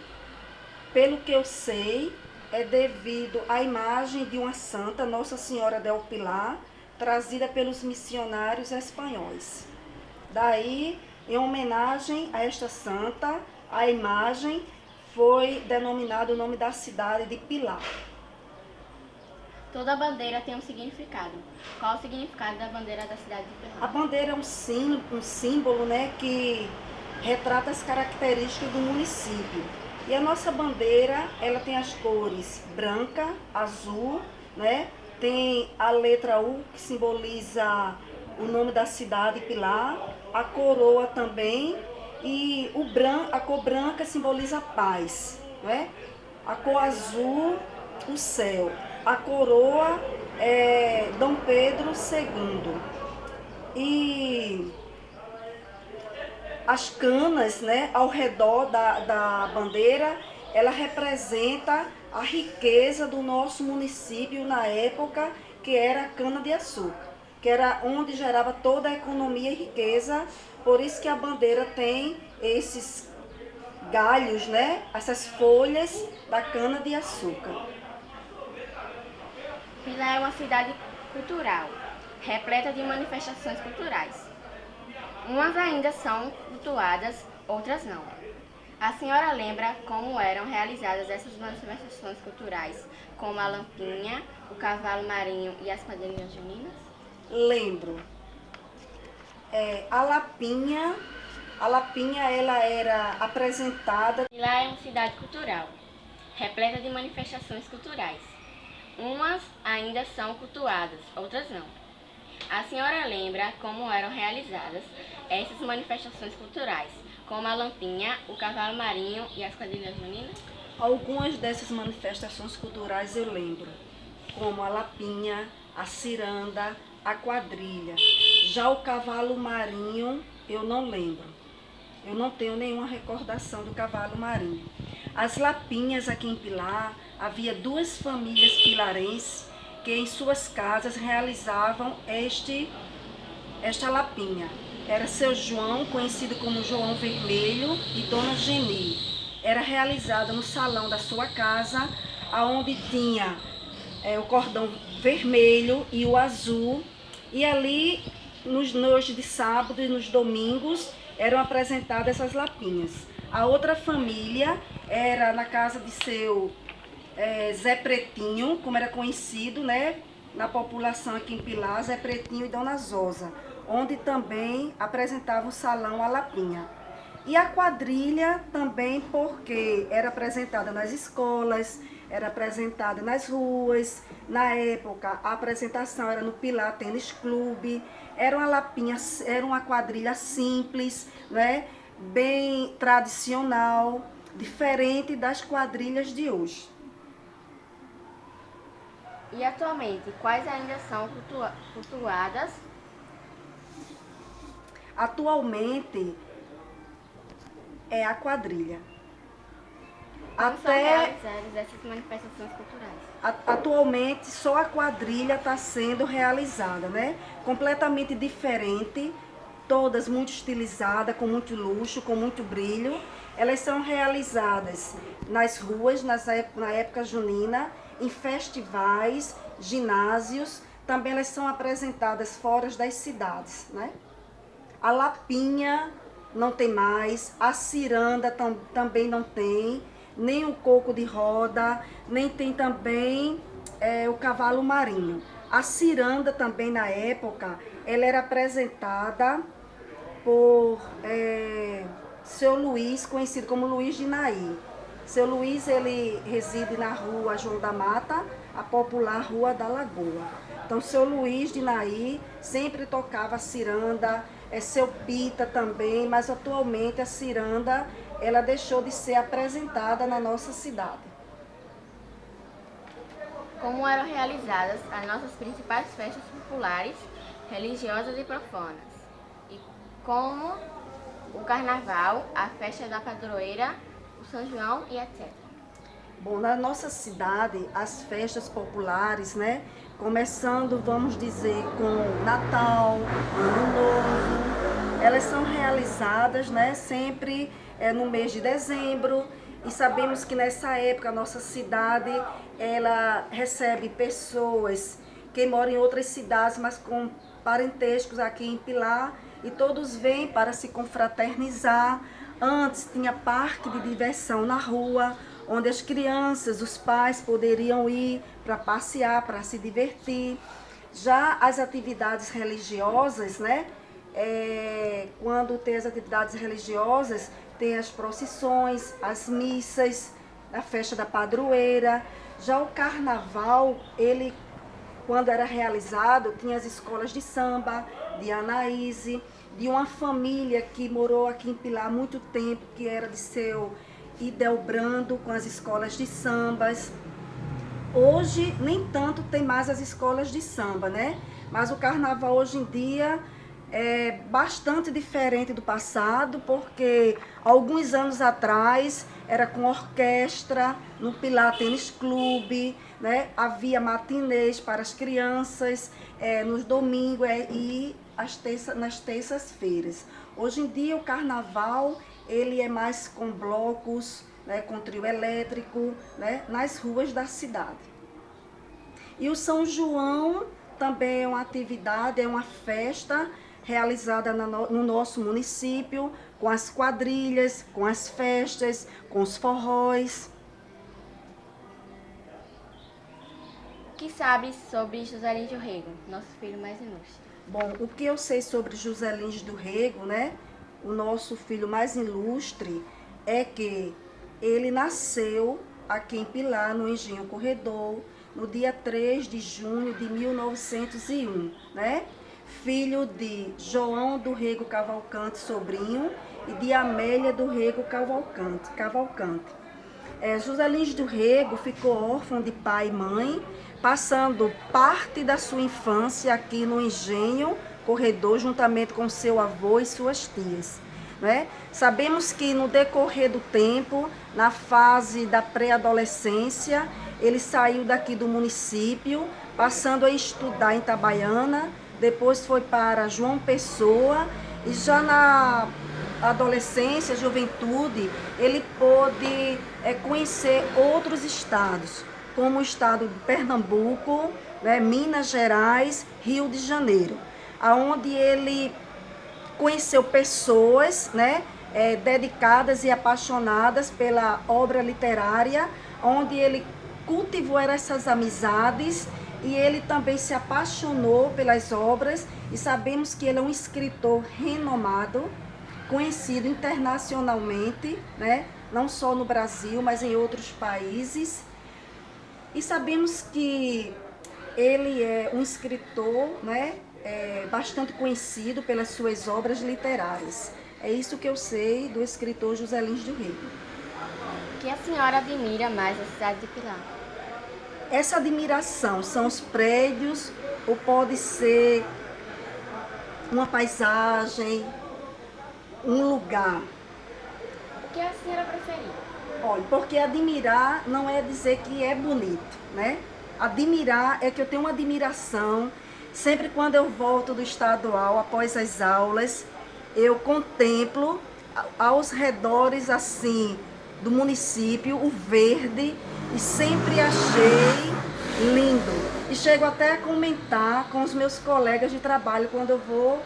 pelo que eu sei, é devido à imagem de uma santa, Nossa Senhora del Pilar, trazida pelos missionários espanhóis. Daí, em homenagem a esta santa, a imagem foi denominado o nome da cidade de Pilar. Toda bandeira tem um significado. Qual o significado da bandeira da cidade de A Pilar? bandeira é um símbolo, né, que retrata as características do município. E a nossa bandeira, ela tem as cores branca, azul, né? Tem a letra U, que simboliza o nome da cidade, Pilar, a coroa também, e a cor branca simboliza a paz, né? A cor azul, o céu. A coroa é Dom Pedro II. E as canas, né, ao redor da bandeira, ela representa a riqueza do nosso município na época, que era a cana-de-açúcar, que era onde gerava toda a economia e riqueza. Por isso que a bandeira tem esses galhos, né, essas folhas da cana-de-açúcar. Pilar é uma cidade cultural, repleta de manifestações culturais. Umas ainda são cultuadas, outras não. A senhora lembra como eram realizadas essas manifestações culturais, como a Lampinha, o Cavalo Marinho e as quadrilhas juninas? Lembro. A Lapinha ela era apresentada. Pilar é uma cidade cultural, repleta de manifestações culturais. Umas ainda são cultuadas, outras não. A senhora lembra como eram realizadas essas manifestações culturais, como a Lampinha, o Cavalo Marinho e as quadrilhas juninas? Algumas dessas manifestações culturais eu lembro, como a Lapinha, a Ciranda, a quadrilha. Já o Cavalo Marinho eu não lembro. Eu não tenho nenhuma recordação do Cavalo Marinho. As Lapinhas aqui em Pilar, havia 2 famílias pilarenses que em suas casas realizavam esta lapinha. Era seu João, conhecido como João Vermelho, e Dona Geni. Era realizada no salão da sua casa, onde tinha o cordão vermelho e o azul. E ali, nos noites de sábado e nos domingos, eram apresentadas essas lapinhas. A outra família era na casa de seu Zé Pretinho, como era conhecido, né, na população aqui em Pilar, Zé Pretinho e Dona Zosa, onde também apresentava o salão a Lapinha. E a quadrilha também, porque era apresentada nas escolas, era apresentada nas ruas. Na época, a apresentação era no Pilar Tênis Clube. Era uma lapinha, era uma quadrilha simples, né, bem tradicional, diferente das quadrilhas de hoje. E atualmente, quais ainda são cultuadas? Atualmente é a quadrilha. Como são realizadas essas manifestações culturais? Atualmente só a quadrilha está sendo realizada, né? Completamente diferente, todas muito estilizadas, com muito luxo, com muito brilho. Elas são realizadas nas ruas, na época junina, em festivais, ginásios. Também elas são apresentadas fora das cidades, né? A Lapinha não tem mais, a Ciranda também não tem, nem o coco de roda, nem tem também o Cavalo Marinho. A Ciranda também, na época, ela era apresentada por seu Luiz, conhecido como Luiz de Naí. Seu Luiz, ele reside na rua João da Mata, a popular Rua da Lagoa. Então, seu Luiz de Naí sempre tocava a ciranda, seu Pita também, mas atualmente a ciranda, ela deixou de ser apresentada na nossa cidade. Como eram realizadas as nossas principais festas populares religiosas e profanas, e como o carnaval, a festa da padroeira, o São João e etc. Bom, na nossa cidade, as festas populares, né? Começando, vamos dizer, com Natal, Ano Novo, elas são realizadas, né? Sempre no mês de dezembro, e sabemos que nessa época a nossa cidade, ela recebe pessoas que moram em outras cidades, mas com parentescos aqui em Pilar, e todos vêm para se confraternizar. Antes tinha parque de diversão na rua, onde as crianças, os pais poderiam ir para passear, para se divertir. Já as atividades religiosas, né? Quando tem as atividades religiosas, tem as procissões, as missas, a festa da padroeira. Já o carnaval, ele, quando era realizado, tinha as escolas de samba, de Anaíse, de uma família que morou aqui em Pilar há muito tempo, que era de seu Idelbrando, com as escolas de sambas. Hoje, nem tanto tem mais as escolas de samba, né? Mas o carnaval hoje em dia é bastante diferente do passado, porque alguns anos atrás era com orquestra, no Pilar Tênis Clube, né? Havia matinês para as crianças nos domingos e nas terças-feiras. Hoje em dia o carnaval ele é mais com blocos, né, com trio elétrico, né, nas ruas da cidade. E o São João também é uma atividade, é uma festa realizada no nosso município, com as quadrilhas, com as festas, com os forróis. O que sabe sobre José Lins do Rego, nosso filho mais ilustre? Bom, o que eu sei sobre José Lins do Rego, né, o nosso filho mais ilustre, é que ele nasceu aqui em Pilar, no Engenho Corredor, no dia 3 de junho de 1901, né? Filho de João do Rego Cavalcante, sobrinho, e de Amélia do Rego Cavalcante. José Lins do Rego ficou órfão de pai e mãe, passando parte da sua infância aqui no Engenho Corredor, juntamente com seu avô e suas tias, né? Sabemos que no decorrer do tempo, na fase da pré-adolescência, ele saiu daqui do município, passando a estudar em Itabaiana, depois foi para João Pessoa, e já na adolescência, juventude, ele pôde conhecer outros estados, como o estado de Pernambuco, né, Minas Gerais, Rio de Janeiro, aonde ele conheceu pessoas, né, dedicadas e apaixonadas pela obra literária, onde ele cultivou essas amizades e ele também se apaixonou pelas obras, e sabemos que ele é um escritor renomado, conhecido internacionalmente, né, não só no Brasil, mas em outros países. E sabemos que ele é um escritor, né, bastante conhecido pelas suas obras literárias. É isso que eu sei do escritor José Lins do Rego. O que a senhora admira mais da cidade de Pilar? Essa admiração são os prédios, ou pode ser uma paisagem, um lugar. O que a senhora preferir? Olha, porque admirar não é dizer que é bonito, né? Admirar é que eu tenho uma admiração. Sempre quando eu volto do estadual, após as aulas, eu contemplo aos redores, assim, do município, o verde, e sempre achei lindo. E chego até a comentar com os meus colegas de trabalho quando eu vou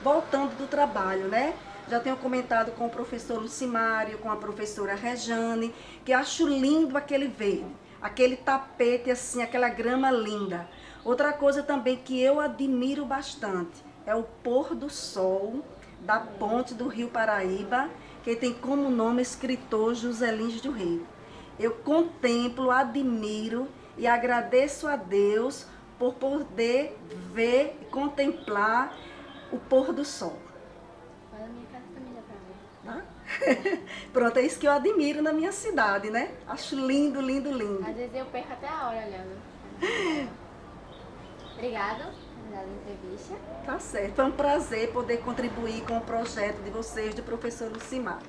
voltando do trabalho, né? Já tenho comentado com o professor Lucimário, com a professora Rejane, que acho lindo aquele verde, aquele tapete assim, aquela grama linda. Outra coisa também que eu admiro bastante é o pôr do sol da ponte do Rio Paraíba, que tem como nome escritor José Lins do Rego. Eu contemplo, admiro e agradeço a Deus por poder ver e contemplar o pôr do sol. Olha, minha casa também dá pra ver. Tá? Pronto, é isso que eu admiro na minha cidade, né? Acho lindo, lindo, lindo. Às vezes eu perco até a hora olhando. Obrigada. oportunidade de entrevista. Tá certo. Foi um prazer poder contribuir com o projeto de vocês, do professor Lucimar.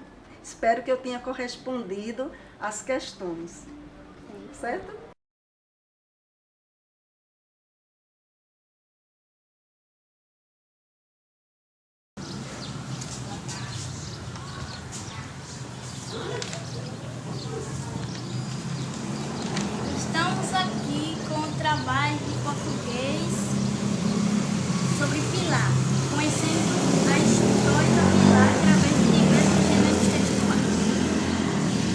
Espero que eu tenha correspondido às questões. Sim. Certo? Estamos aqui com o trabalho de português sobre Pilar, conhecendo a história da Pilar através de diversos gêneros textuais.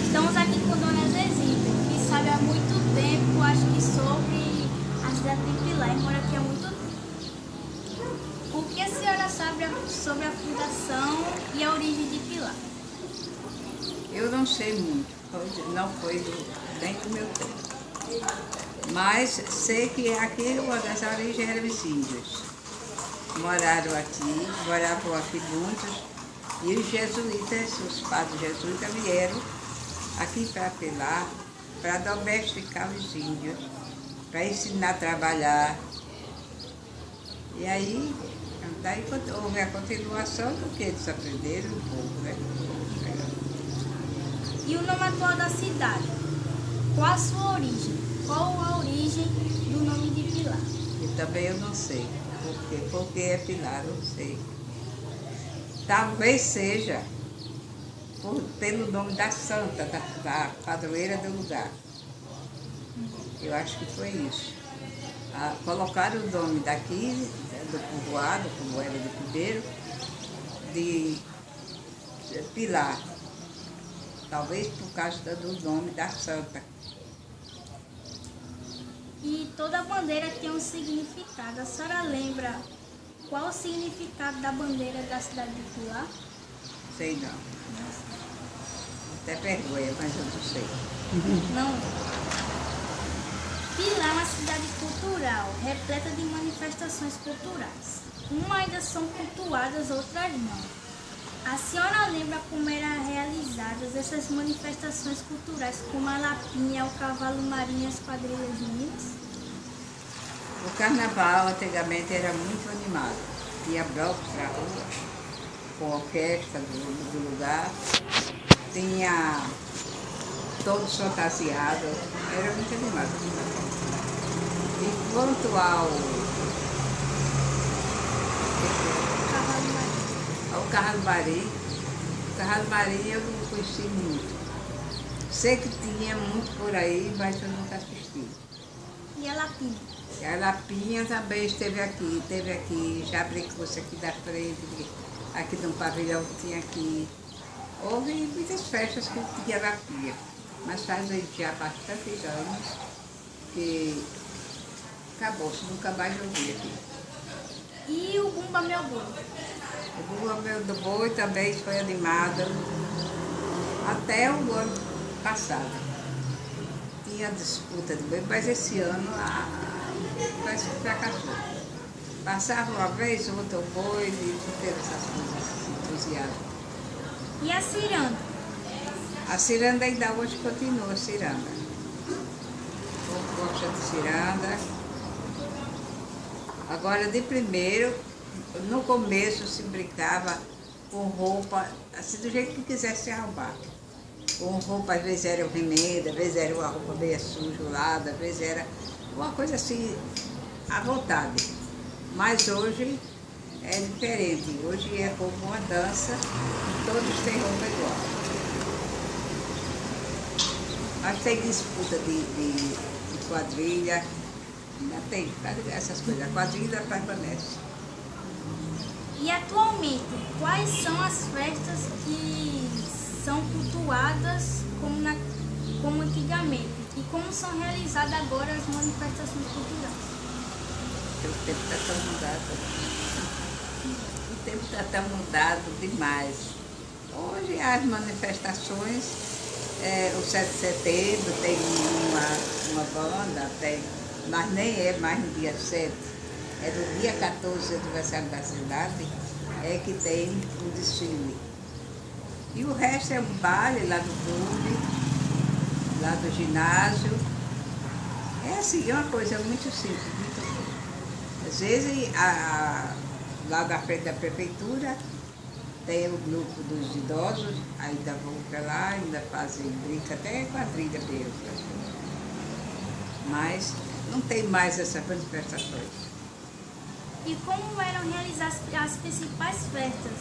Estamos aqui com Dona Zezinha, que sabe há muito tempo, acho que sobre a cidade de Pilar, e mora aqui há muito tempo. O que a senhora sabe sobre a fundação e a origem de Pilar? Eu não sei muito, não foi nem do meu tempo. Mas sei que aqui as origens eram os índios. Moravam aqui muitos, e os jesuítas, os padres jesuítas vieram aqui para Pilar, para domesticar os índios, para ensinar a trabalhar. E aí, daí houve a continuação do que eles aprenderam um pouco, né? E o nome atual da cidade? Qual a sua origem? Qual a origem do nome de Pilar? E também eu não sei. Por que é Pilar, eu não sei. Talvez seja pelo nome da santa, da padroeira do lugar. Eu acho que foi isso. Colocaram o nome daqui, do povoado, como era de Primeiro, de Pilar. Talvez por causa do nome da santa. E toda bandeira tem um significado. A senhora lembra qual o significado da bandeira da cidade de Pilar? Sei não. Até vergonha, mas eu não sei. Não. Pilar é uma cidade cultural, repleta de manifestações culturais. Umas ainda são cultuadas, outras não. A senhora lembra como eram realizadas essas manifestações culturais, como a lapinha, o cavalo marinho e as quadrilhas juninas? O carnaval antigamente era muito animado. Tinha blocos para a rua, com orquestra do lugar, tinha todos fantasiados, era muito animado. E quanto ao Carro Marinho eu não conheci muito. Sei que tinha muito por aí, mas eu nunca assisti. E a lapinha? E a Lapinha também esteve aqui, já brincou-se aqui da frente, aqui no pavilhão que tinha aqui. Houve muitas festas que tinha Lapinha, mas faz já bastantes anos que acabou-se, nunca mais eu vi aqui. E o Bumba Meu Boi? O Bumba Meu Boi também foi animado até o ano passado. Tinha disputa de boi, mas esse ano parece que fracassou. Passava uma vez, outra boi, e não teve essas coisas entusiasmo. E a ciranda? A ciranda ainda hoje continua, a ciranda. O povo gosta de ciranda. Agora, de primeiro, no começo se brincava com roupa, assim, do jeito que quisesse se arrumar. Com roupa, às vezes era remenda, às vezes era uma roupa meio sujulada, às vezes era uma coisa assim, à vontade. Mas hoje é diferente. Hoje é como uma dança e todos têm roupa igual. Mas tem disputa de quadrilha, ainda tem essas coisas. A quadrilha permanece. E atualmente, quais são as festas que são cultuadas como antigamente? E como são realizadas agora as manifestações culturais? O tempo está tão mudado. O tempo está tão mudado demais. Hoje as manifestações, o 7 de setembro tem uma banda, mas nem é mais no dia 7. É no dia 14, aniversário da cidade, é que tem um desfile. E o resto é um baile lá do clube, lá do ginásio. É assim, é uma coisa muito simples, muito boa. Às vezes, lá da frente da prefeitura, tem o grupo dos idosos, ainda vão para lá, ainda fazem brinca, até quadrilha mesmo. Mas não tem mais essas manifestações. E como eram realizadas as principais festas,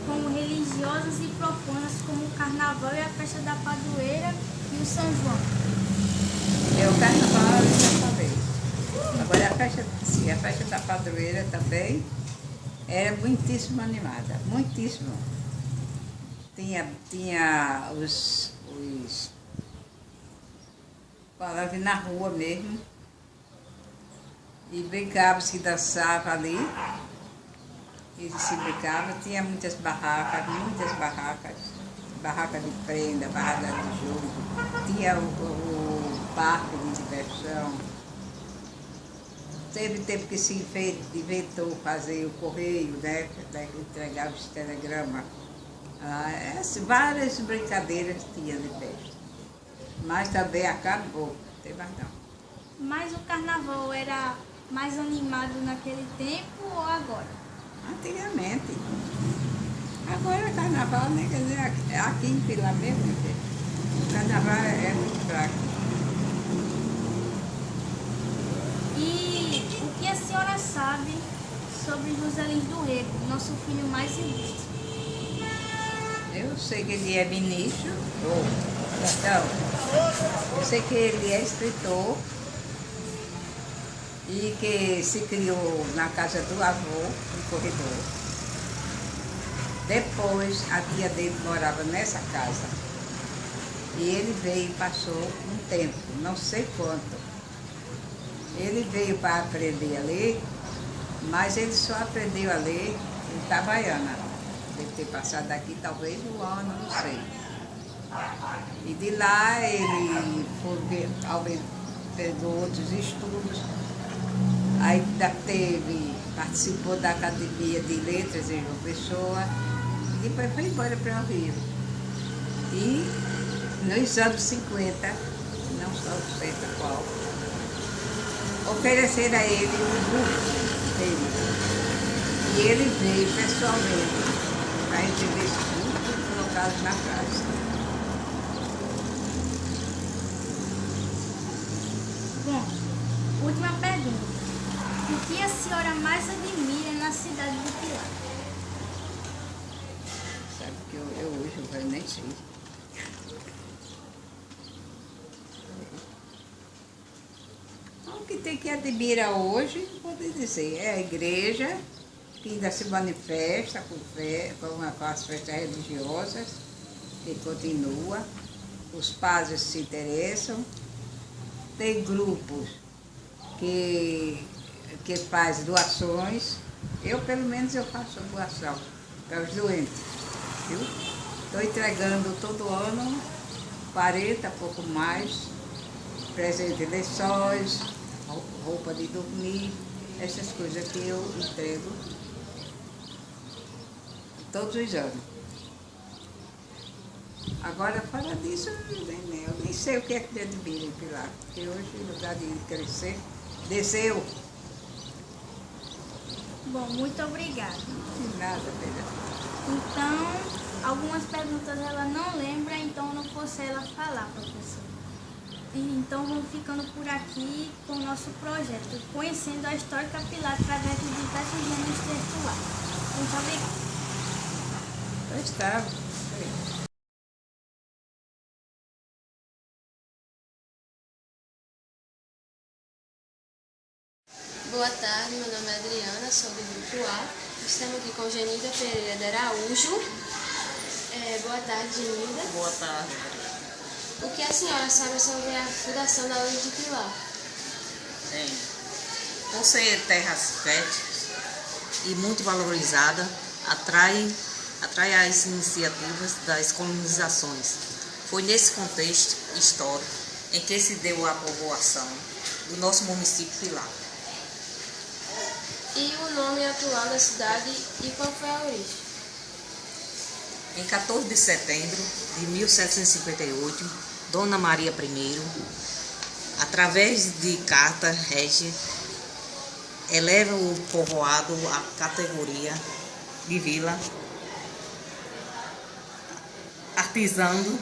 como religiosas e profanas, como o Carnaval e a Festa da Padroeira e o São João? O Carnaval eu já falei. Agora a festa da Padroeira também era muitíssimo animada, muitíssimo. Tinha os falavam na rua mesmo, e brincava, se dançava ali, e se brincava, tinha muitas barracas, barraca de prenda, barraca de jogo, tinha o parque de diversão. Teve tempo que se inventou fazer o correio, né? Entregava os telegramas. Várias brincadeiras tinha de festa. Mas também acabou, não tem mais não. Mas o Carnaval era mais animado naquele tempo ou agora? Antigamente. Agora o Carnaval, né? Quer dizer, aqui em Pilar mesmo, o Carnaval é muito fraco. E o que a senhora sabe sobre José Lins do Rego, nosso filho mais ilustre? Eu sei que ele é ministro, então, eu sei que ele é escritor e que se criou na casa do avô, no corredor. Depois, a tia dele morava nessa casa e ele veio e passou um tempo, não sei quanto. Ele veio para aprender a ler, mas ele só aprendeu a ler em Itabaiana. Deve ter passado daqui talvez um ano, não sei. E de lá ele pegou outros estudos, aí participou da Academia de Letras em João Pessoa, e depois foi embora para o Rio. E nos anos 50, não sei qual, ofereceram a ele um curso dele. E ele veio pessoalmente para receber esse curso e colocá-los na casa. Bom, última pergunta. O que a senhora mais admira na cidade de Pilar? Sabe que eu hoje eu nem sei. O que tem que admirar hoje, pode dizer, é a igreja, que ainda se manifesta com as festas religiosas, que continua, os padres se interessam, tem grupos que faz doações, pelo menos eu faço doação para os doentes, viu? Estou entregando todo ano 40, pouco mais, presente de lençóis, roupa de dormir, essas coisas que eu entrego todos os anos. Agora, fora disso, eu nem sei o que é que me admira em Pilar, porque hoje, no lugar de crescer, desceu. Bom, muito obrigada. De nada, Pedro. Então, algumas perguntas ela não lembra, então não fosse ela falar, professor. E então vamos ficando por aqui com o nosso projeto, conhecendo a história capilar através de diversos gêneros textuais. Muito obrigada. Está. Boa tarde, meu nome é Adriana, sou do Grupo A. Estamos aqui com Genilda Pereira de Araújo. Boa tarde, Genilda. Boa tarde. O que a senhora sabe sobre a fundação da UNE de Pilar? Bem, por ser terras férteis e muito valorizada, atrai as iniciativas das colonizações. Foi nesse contexto histórico em que se deu a povoação do nosso município Pilar. E o nome atual da cidade e qual foi a origem? Em 14 de setembro de 1758, Dona Maria I, através de carta régia, eleva o povoado à categoria de vila, artesando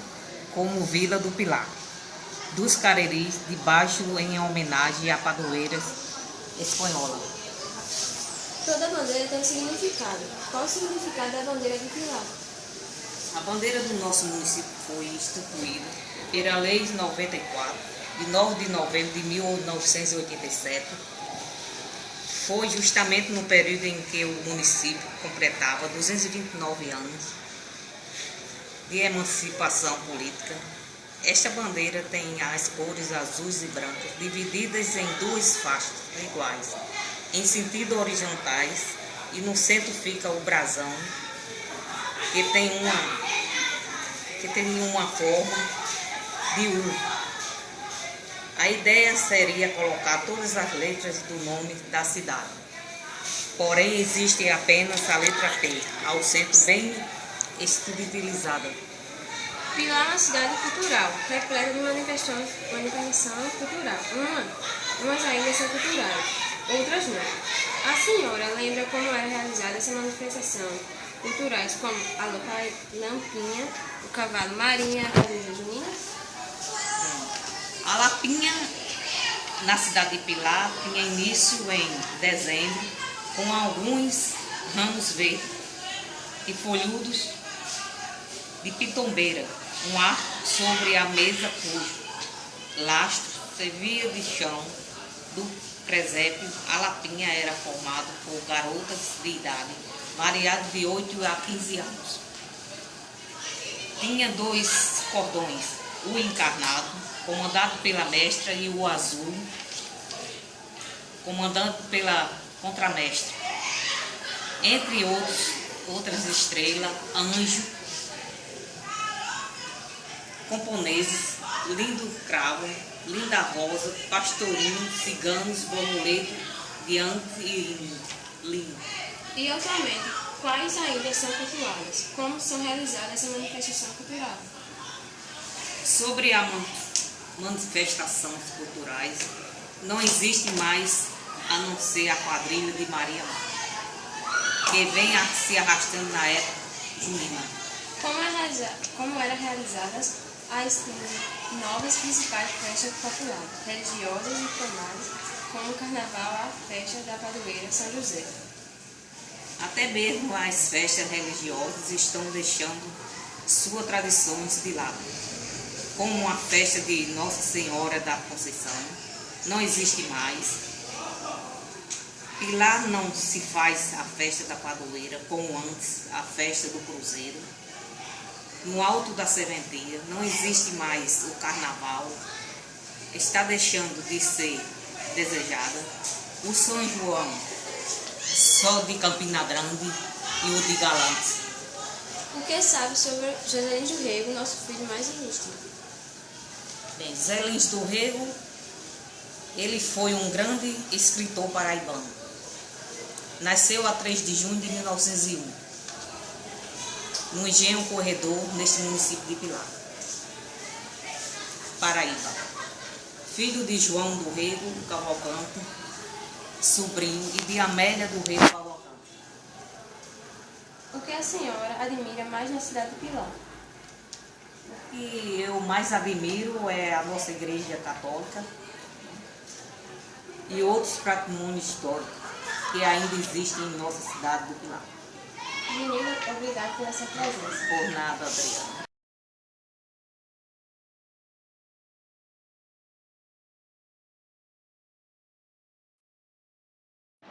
como Vila do Pilar, dos Careris, de baixo em homenagem a padroeiras espanhola. Toda bandeira tem um significado. Qual o significado da bandeira de Pilar? A bandeira do nosso município foi instituída pela Lei 94, de 9 de novembro de 1987. Foi justamente no período em que o município completava 229 anos de emancipação política. Esta bandeira tem as cores azuis e brancas, divididas em duas faixas iguais, em sentido horizontais, e no centro fica o brasão, que tem uma forma de U. A ideia seria colocar todas as letras do nome da cidade. Porém, existe apenas a letra P, ao centro bem estilizada. Pilar é uma cidade cultural, repleta de manifestação cultural. Umas ainda são culturais, outras não. A senhora lembra como era realizada essa manifestação culturais, como a Lampinha, o cavalo marinha, a quadrilha junina? A Lapinha, na cidade de Pilar, tinha início em dezembro, com alguns ramos verdes e folhudos de pitombeira, um arco sobre a mesa cujo lastro servia de chão do presépio. A Lapinha era formada por garotas de idade variada de 8 a 15 anos. Tinha 2 cordões, o encarnado, comandado pela mestra, e o azul, comandado pela contramestra. Entre outras estrelas, anjo, camponeses, lindo cravo, linda rosa, pastorinho, ciganos, borboleta, diante e linho. E atualmente, quais ainda são cultuadas? Como são realizadas essa manifestação cultural? Sobre a manifestações culturais, não existe mais a não ser a quadrilha de Maria Mãe, que vem se arrastando na época junina. Como eram realizadas as 9 principais festas populares, religiosas e formais, como o carnaval, a festa da padroeira São José? Até mesmo as festas religiosas estão deixando suas tradições de lado, como a festa de Nossa Senhora da Conceição, não existe mais. Pilar não se faz a festa da padroeira como antes, a festa do cruzeiro. No alto da serventia não existe mais o carnaval, está deixando de ser desejada. O São João, só de Campina Grande, e o de Galantes. O que sabe sobre José Lins do Rego, nosso filho mais ilustre? Bem, José Lins do Rego, ele foi um grande escritor paraibano. Nasceu a 3 de junho de 1901, no Engenho Corredor, neste município de Pilar, Paraíba. Filho de João do Rego Cavalcante, sobrinho, e de Amélia do Rego Cavalcante. O que a senhora admira mais na cidade de Pilar? O que eu mais admiro é a nossa igreja católica e outros patrimônios históricos que ainda existem em nossa cidade do Pilar. Menina, obrigada pela sua presença. Por nada, Adriana.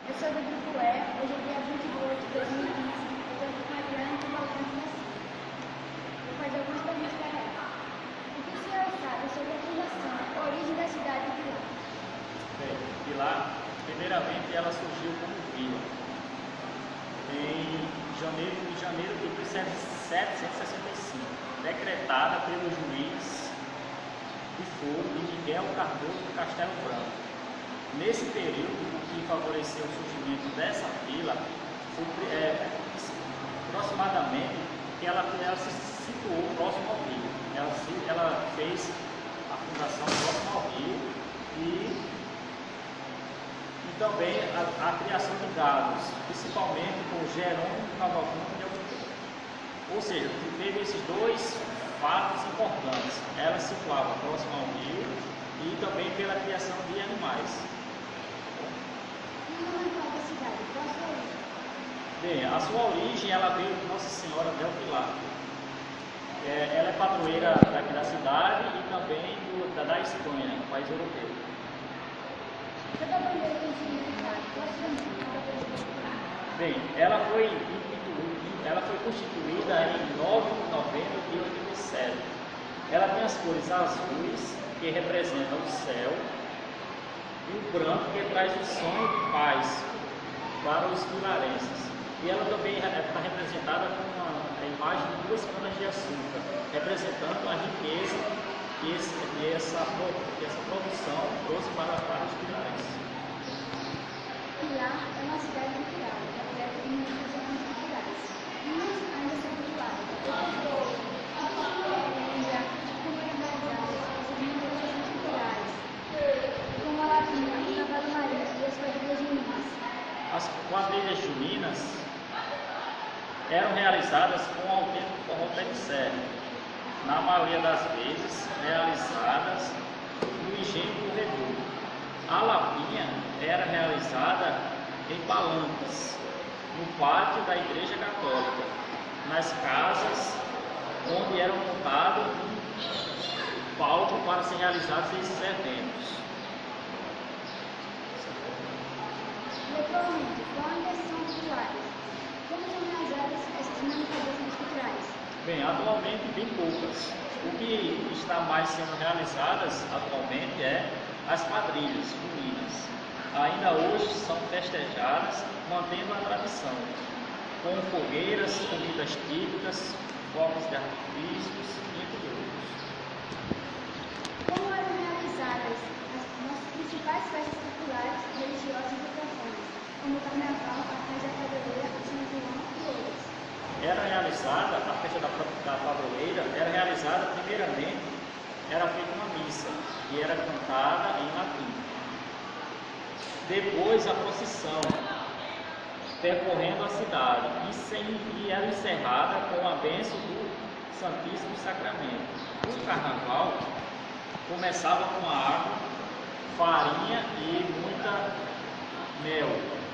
Eu sou do Grupo E, hoje é dia 28 de 2015, eu estou aqui com a Adriana Cavalcante da Silva. Vou fazer algumas perguntas para ela. O que o senhor sabe sobre a fundação, a origem da cidade de Pilar? Bem, Pilar, primeiramente ela surgiu como vila em janeiro de 1765, decretada pelo juiz de foro de Miguel Cardoso do Castelo Branco. Nesse período, o que favoreceu o surgimento dessa vila foi aproximadamente que ela se situou próximo ao rio. Ela fez a fundação próximo ao rio e também a criação de gados, principalmente por Jerônimo Cavalcante de Albuquerque. Ou seja, teve esses dois fatos importantes. Ela se situava próxima ao rio e também pela criação de animais. Bem, a sua origem ela veio de Nossa Senhora del Pilar. Ela é padroeira daqui da cidade e também da Espanha, um país europeu. Bem, ela foi constituída em 9 de novembro de 87. Ela tem as cores azuis, que representam o céu, e o branco, que traz o sonho de paz para os pilarenses. E ela também está representada com a imagem de 2 canas de açúcar, representando a riqueza que essa produção trouxe para os pilarenses. Pilar é uma cidade cultural, repleta de manifestações culturais. Umas ainda são cultuais, outras não. Lembra como é realizadas as manifestações culturais, como a Latina, a Carnaval Maria e as quadrilhas juninas. As quadrilhas juninas eram realizadas com autêntico forró pé de serra, na maioria das vezes realizadas no engenho do Reduto. A lapinha era realizada em palanques, no pátio da Igreja Católica, nas casas onde eram montados um palco para ser realizados esses eventos. Atualmente, qual ainda são culturais? Como são realizadas essas manifestações culturais? Bem, atualmente bem poucas. O que está mais sendo realizadas atualmente é as quadrilhas juninas. Ainda hoje são festejadas, mantendo a tradição, com fogueiras, comidas típicas, fogos de artifícios, entre outros. Como eram realizadas as nossas principais festas populares, religiosas e profanas, como o Carnaval, a Festa da Padroeira, o São João e outras? Era realizada, a festa da padroeira era realizada primeiramente, era feita uma missa, e era cantada em latim. Depois a procissão, percorrendo a cidade, e era encerrada com a bênção do Santíssimo Sacramento. O carnaval começava com água, farinha e muita mel,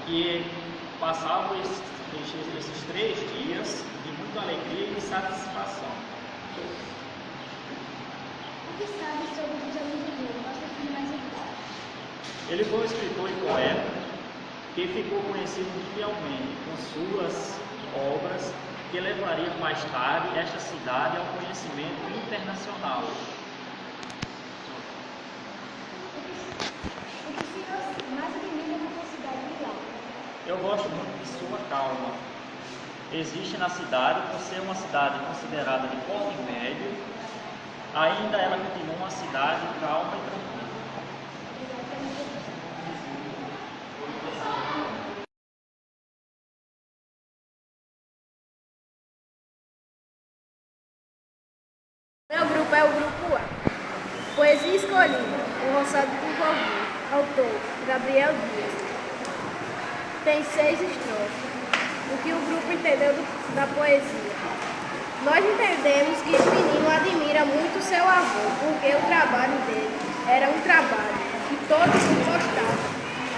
que passavam esses 3 dias de muita alegria e satisfação. O que sabe sobre o José Luiz Ribeiro, nosso filho mais importante? Ele foi um escritor e poeta que ficou conhecido mundialmente com suas obras que levariam mais tarde esta cidade ao conhecimento internacional. O que se mais admira na cidade de Pilar? Eu gosto muito de sua calma. Existe na cidade, por ser uma cidade considerada de porte médio, ainda ela continua uma cidade calma e tranquila. Meu grupo é o grupo A. Poesia escolhida, O Roçado do Vovô, autor, Gabriel Dias. Tem 6 estrofes. O que o grupo entendeu da poesia? Nós entendemos que o menino admira muito seu avô, porque o trabalho dele era um trabalho que todos gostavam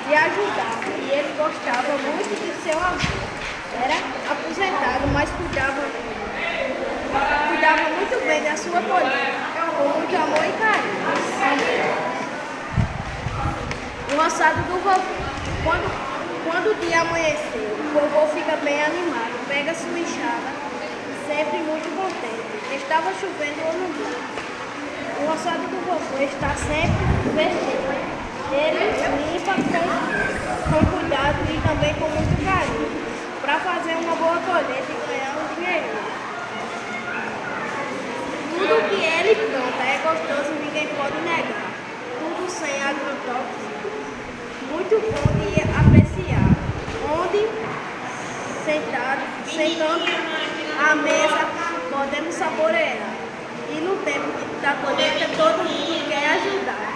de ajudar, e ele gostava muito de seu avô. Era aposentado, mas cuidava muito bem da sua colheita, com muito amor e carinho. O roçado do vovô. Quando o dia amanheceu, o vovô fica bem animado, pega sua enxada, sempre muito contente. Estava chovendo ou nublado. O roçado do vovô está sempre vermelho. Ele limpa com cuidado e também com muito carinho, para fazer uma boa colheita e ganhar um dinheirinho. Tudo que ele planta é gostoso, ninguém pode negar. Tudo sem agrotóxicos, muito bom de apreciar. Onde, sentando à mesa, podemos saborear. E no tempo da colheita, todo mundo quer ajudar.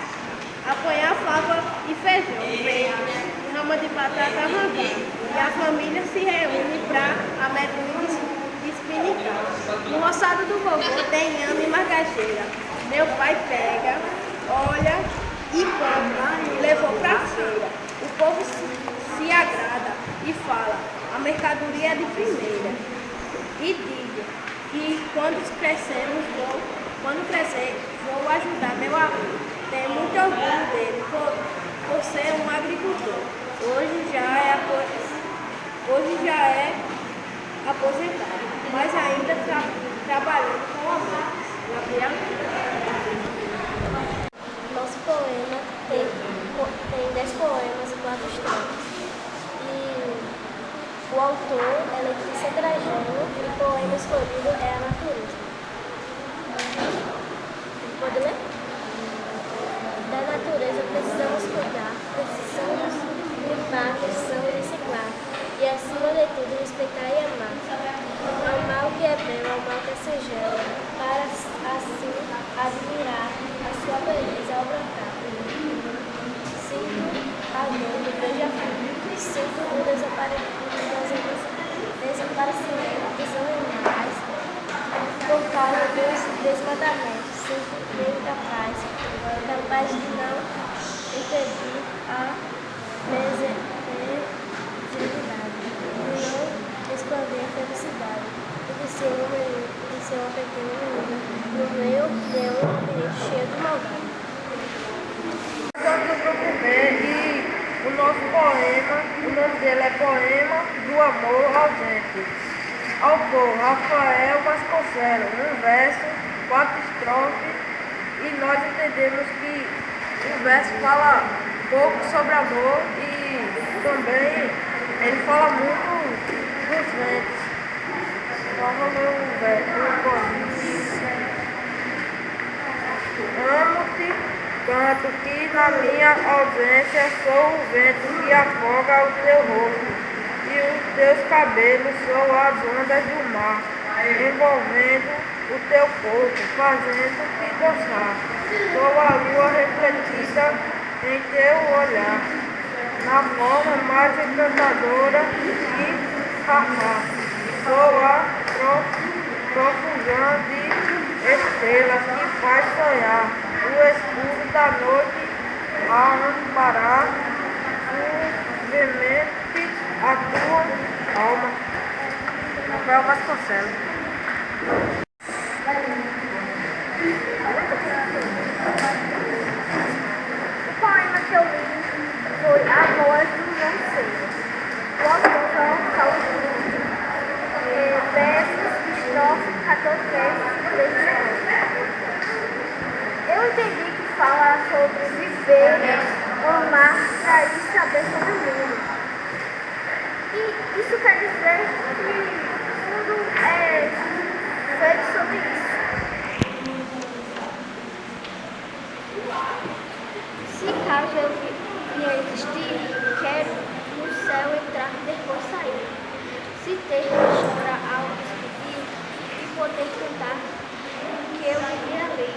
Apanhar fava e feijão, verde, grama de batata ravã e a família se reúne para a mergulho de espinicar. No roçado do vovô tem inhame e macaxeira. Meu pai pega, olha e compra, levou para a feira. O povo se agrada e fala, a mercadoria é de primeira. E digo que quando crescer, vou ajudar meu avô. Tenho muito orgulho dele por ser um agricultor. Hoje já é aposentado, mas ainda trabalhando com amor. Gabriel? Nosso poema tem 10 poemas e 4 estrofes. E o autor é Letícia Trajano e o poema escolhido é A Natureza. Pode ler? Da natureza precisamos cuidar, precisamos limpar, precisamos reciclar e, acima de tudo, respeitar e amar. Ao mal que é belo, ao mal que é singelo, para assim admirar a sua beleza ao brotar. Sinto a dor do beija-flor, sinto o desaparecimento dos animais por causa dos desmatamentos. Sinto meio capaz de não impedir a miserabilidade, de não expandir a felicidade, de ser uma pequena menina no meio de um ambiente cheio de maldade. Somos do grupo B e o nosso poema, o nome dele é Poema do Amor Ausente. Autor Rafael Vasconcelos, um verso, 4 estrofes, e nós entendemos que o verso fala pouco sobre amor e também ele fala muito dos ventos. Vamos ler o verso. Amo-te, canto que na minha ausência sou o vento que afoga o teu rosto e os teus cabelos são as ondas do mar, envolvendo o teu corpo, fazendo-te gozar. Sou a lua refletida em teu olhar, na forma mais encantadora e rara. Sou a profusão de estrelas que faz sonhar, o escuro da noite a amparar, suavemente a tua alma. Rafael Vasconcelos. O poema que eu li foi A Voz do Não Sei. O autor foi Gonçalo versos, estrofe, 14 versos e 3 estrofes. Eu entendi que fala sobre viver, amar, trair e saber sobre o mundo. E isso quer dizer que o mundo é feito sobre isso. Se caso eu vier existir, quero no céu entrar e depois sair. Se ter que chorar ao despedir e poder cantar o que eu vivi ali.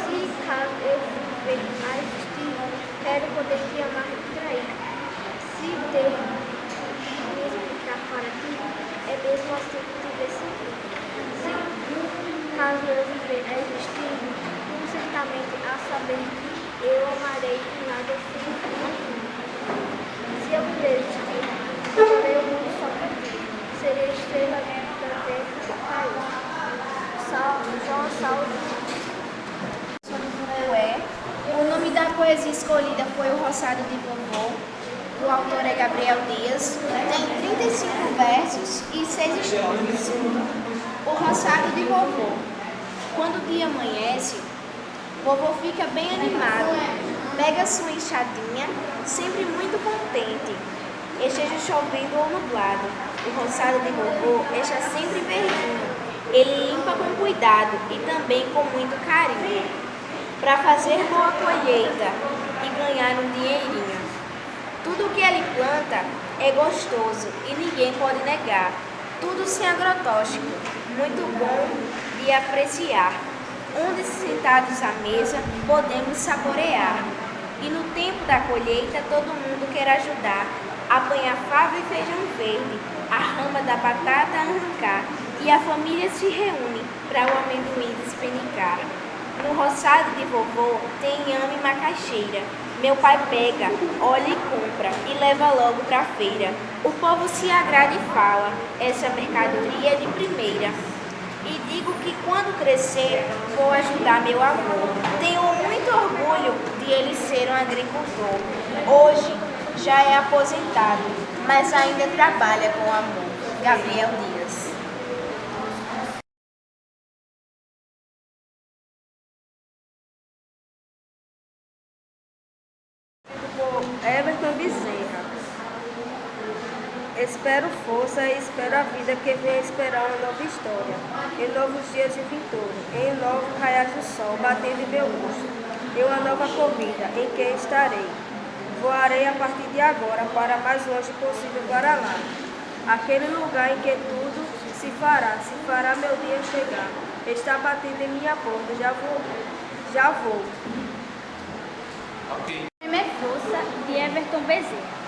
Se caso eu vier a existir, quero poder te amar e trair. Se ter mesmo ficar para ti, é mesmo assim que te ver sentir. Se caso eu viver a existir, certamente a saber que eu amarei e nada se eu viver existir, farei o mundo só para ti. Serei estrela da terra cair. João Salvo. O nome da poesia escolhida foi O Roçado de Vovô. O autor é Gabriel Dias. Tem 35 versos e 6 estrofes. O Roçado de Vovô. Quando o dia amanhece, vovô fica bem animado, pega sua enxadinha, sempre muito contente, esteja chovendo ou nublado. O roçado de vovô está sempre verdinho, ele limpa com cuidado e também com muito carinho, para fazer boa colheita e ganhar um dinheirinho. Tudo que ele planta é gostoso e ninguém pode negar, tudo sem agrotóxico, muito bom de apreciar. Onde sentados à mesa podemos saborear, e no tempo da colheita, todo mundo quer ajudar. Apanhar fava e feijão verde, a rama da batata arrancar, e a família se reúne para o amendoim despenicar. No roçado de vovô tem inhame e macaxeira. Meu pai pega, olha e compra e leva logo pra feira. O povo se agrada e fala, essa mercadoria é de primeira. E digo que quando crescer vou ajudar meu avô. Tenho muito orgulho de ele ser um agricultor. Hoje já é aposentado, mas ainda trabalha com amor. Gabriel Dias. Everton Bezerra. Espero força e espero a vida que venha esperar uma nova história, em novos dias de vitória, em novo raiar do sol, batendo em meu rosto, em uma nova corrida em que estarei. Voarei a partir de agora para mais longe possível para lá, aquele lugar em que tudo se fará meu dia chegar. Está batendo em minha porta, já vou. Ok. É força de Everton Bezerra.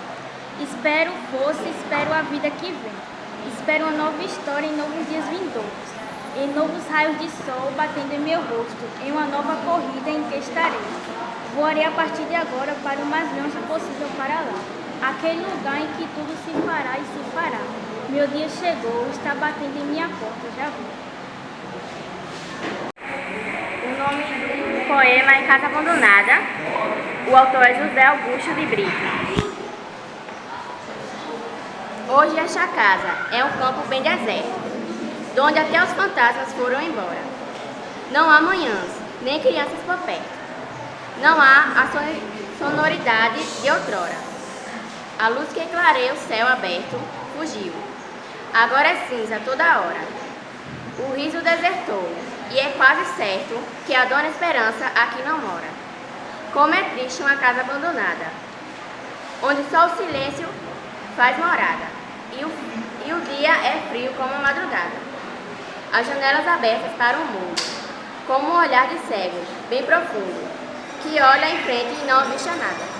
Espero força, espero a vida que vem. Espero uma nova história em novos dias vindouros, em novos raios de sol batendo em meu rosto, em uma nova corrida em que estarei. Voarei a partir de agora para o mais longe possível para lá, aquele lugar em que tudo se fará e se fará. Meu dia chegou, está batendo em minha porta, já vou. O nome do poema é Casa Abandonada. O autor é José Augusto de Brito. Hoje esta casa é um campo bem deserto, donde até os fantasmas foram embora. Não há manhãs, nem crianças por perto. Não há a sonoridade de outrora. A luz que clareia o céu aberto fugiu. Agora é cinza toda hora. O riso desertou, e é quase certo que a dona Esperança aqui não mora. Como é triste uma casa abandonada, onde só o silêncio faz morada, e o dia é frio como a madrugada. As janelas abertas para o mundo, como um olhar de cego, bem profundo, que olha em frente e não avista nada.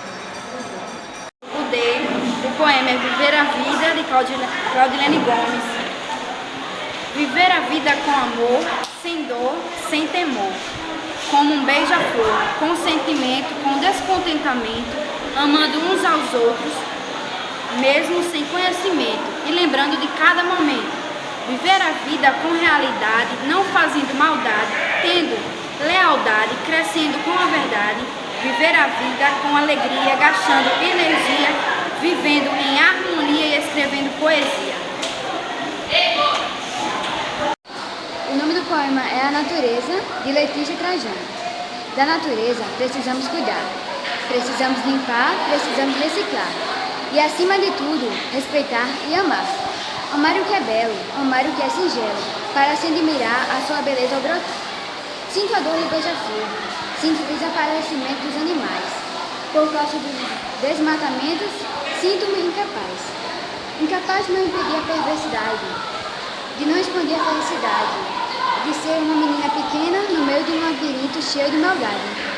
O poema é Viver a Vida, de Claudilene Gomes. Viver a vida com amor, sem dor, sem temor. Como um beija-flor, com sentimento, com descontentamento, amando uns aos outros, mesmo sem conhecimento, e lembrando de cada momento. Viver a vida com realidade, não fazendo maldade, tendo lealdade, crescendo com a verdade. Viver a vida com alegria, gastando energia, vivendo em harmonia e escrevendo poesia. O nome do poema é A Natureza, de Letícia Trajano. Da natureza precisamos cuidar, precisamos limpar, precisamos reciclar. E acima de tudo, respeitar e amar. Amar o que é belo, amar o que é singelo, para se admirar a sua beleza ao brotar. Sinto a dor do beija-flor, sinto o desaparecimento dos animais. Por causa dos desmatamentos, sinto-me incapaz. Incapaz de não impedir a perversidade, de não expandir a felicidade, de ser uma menina pequena no meio de um labirinto cheio de maldade.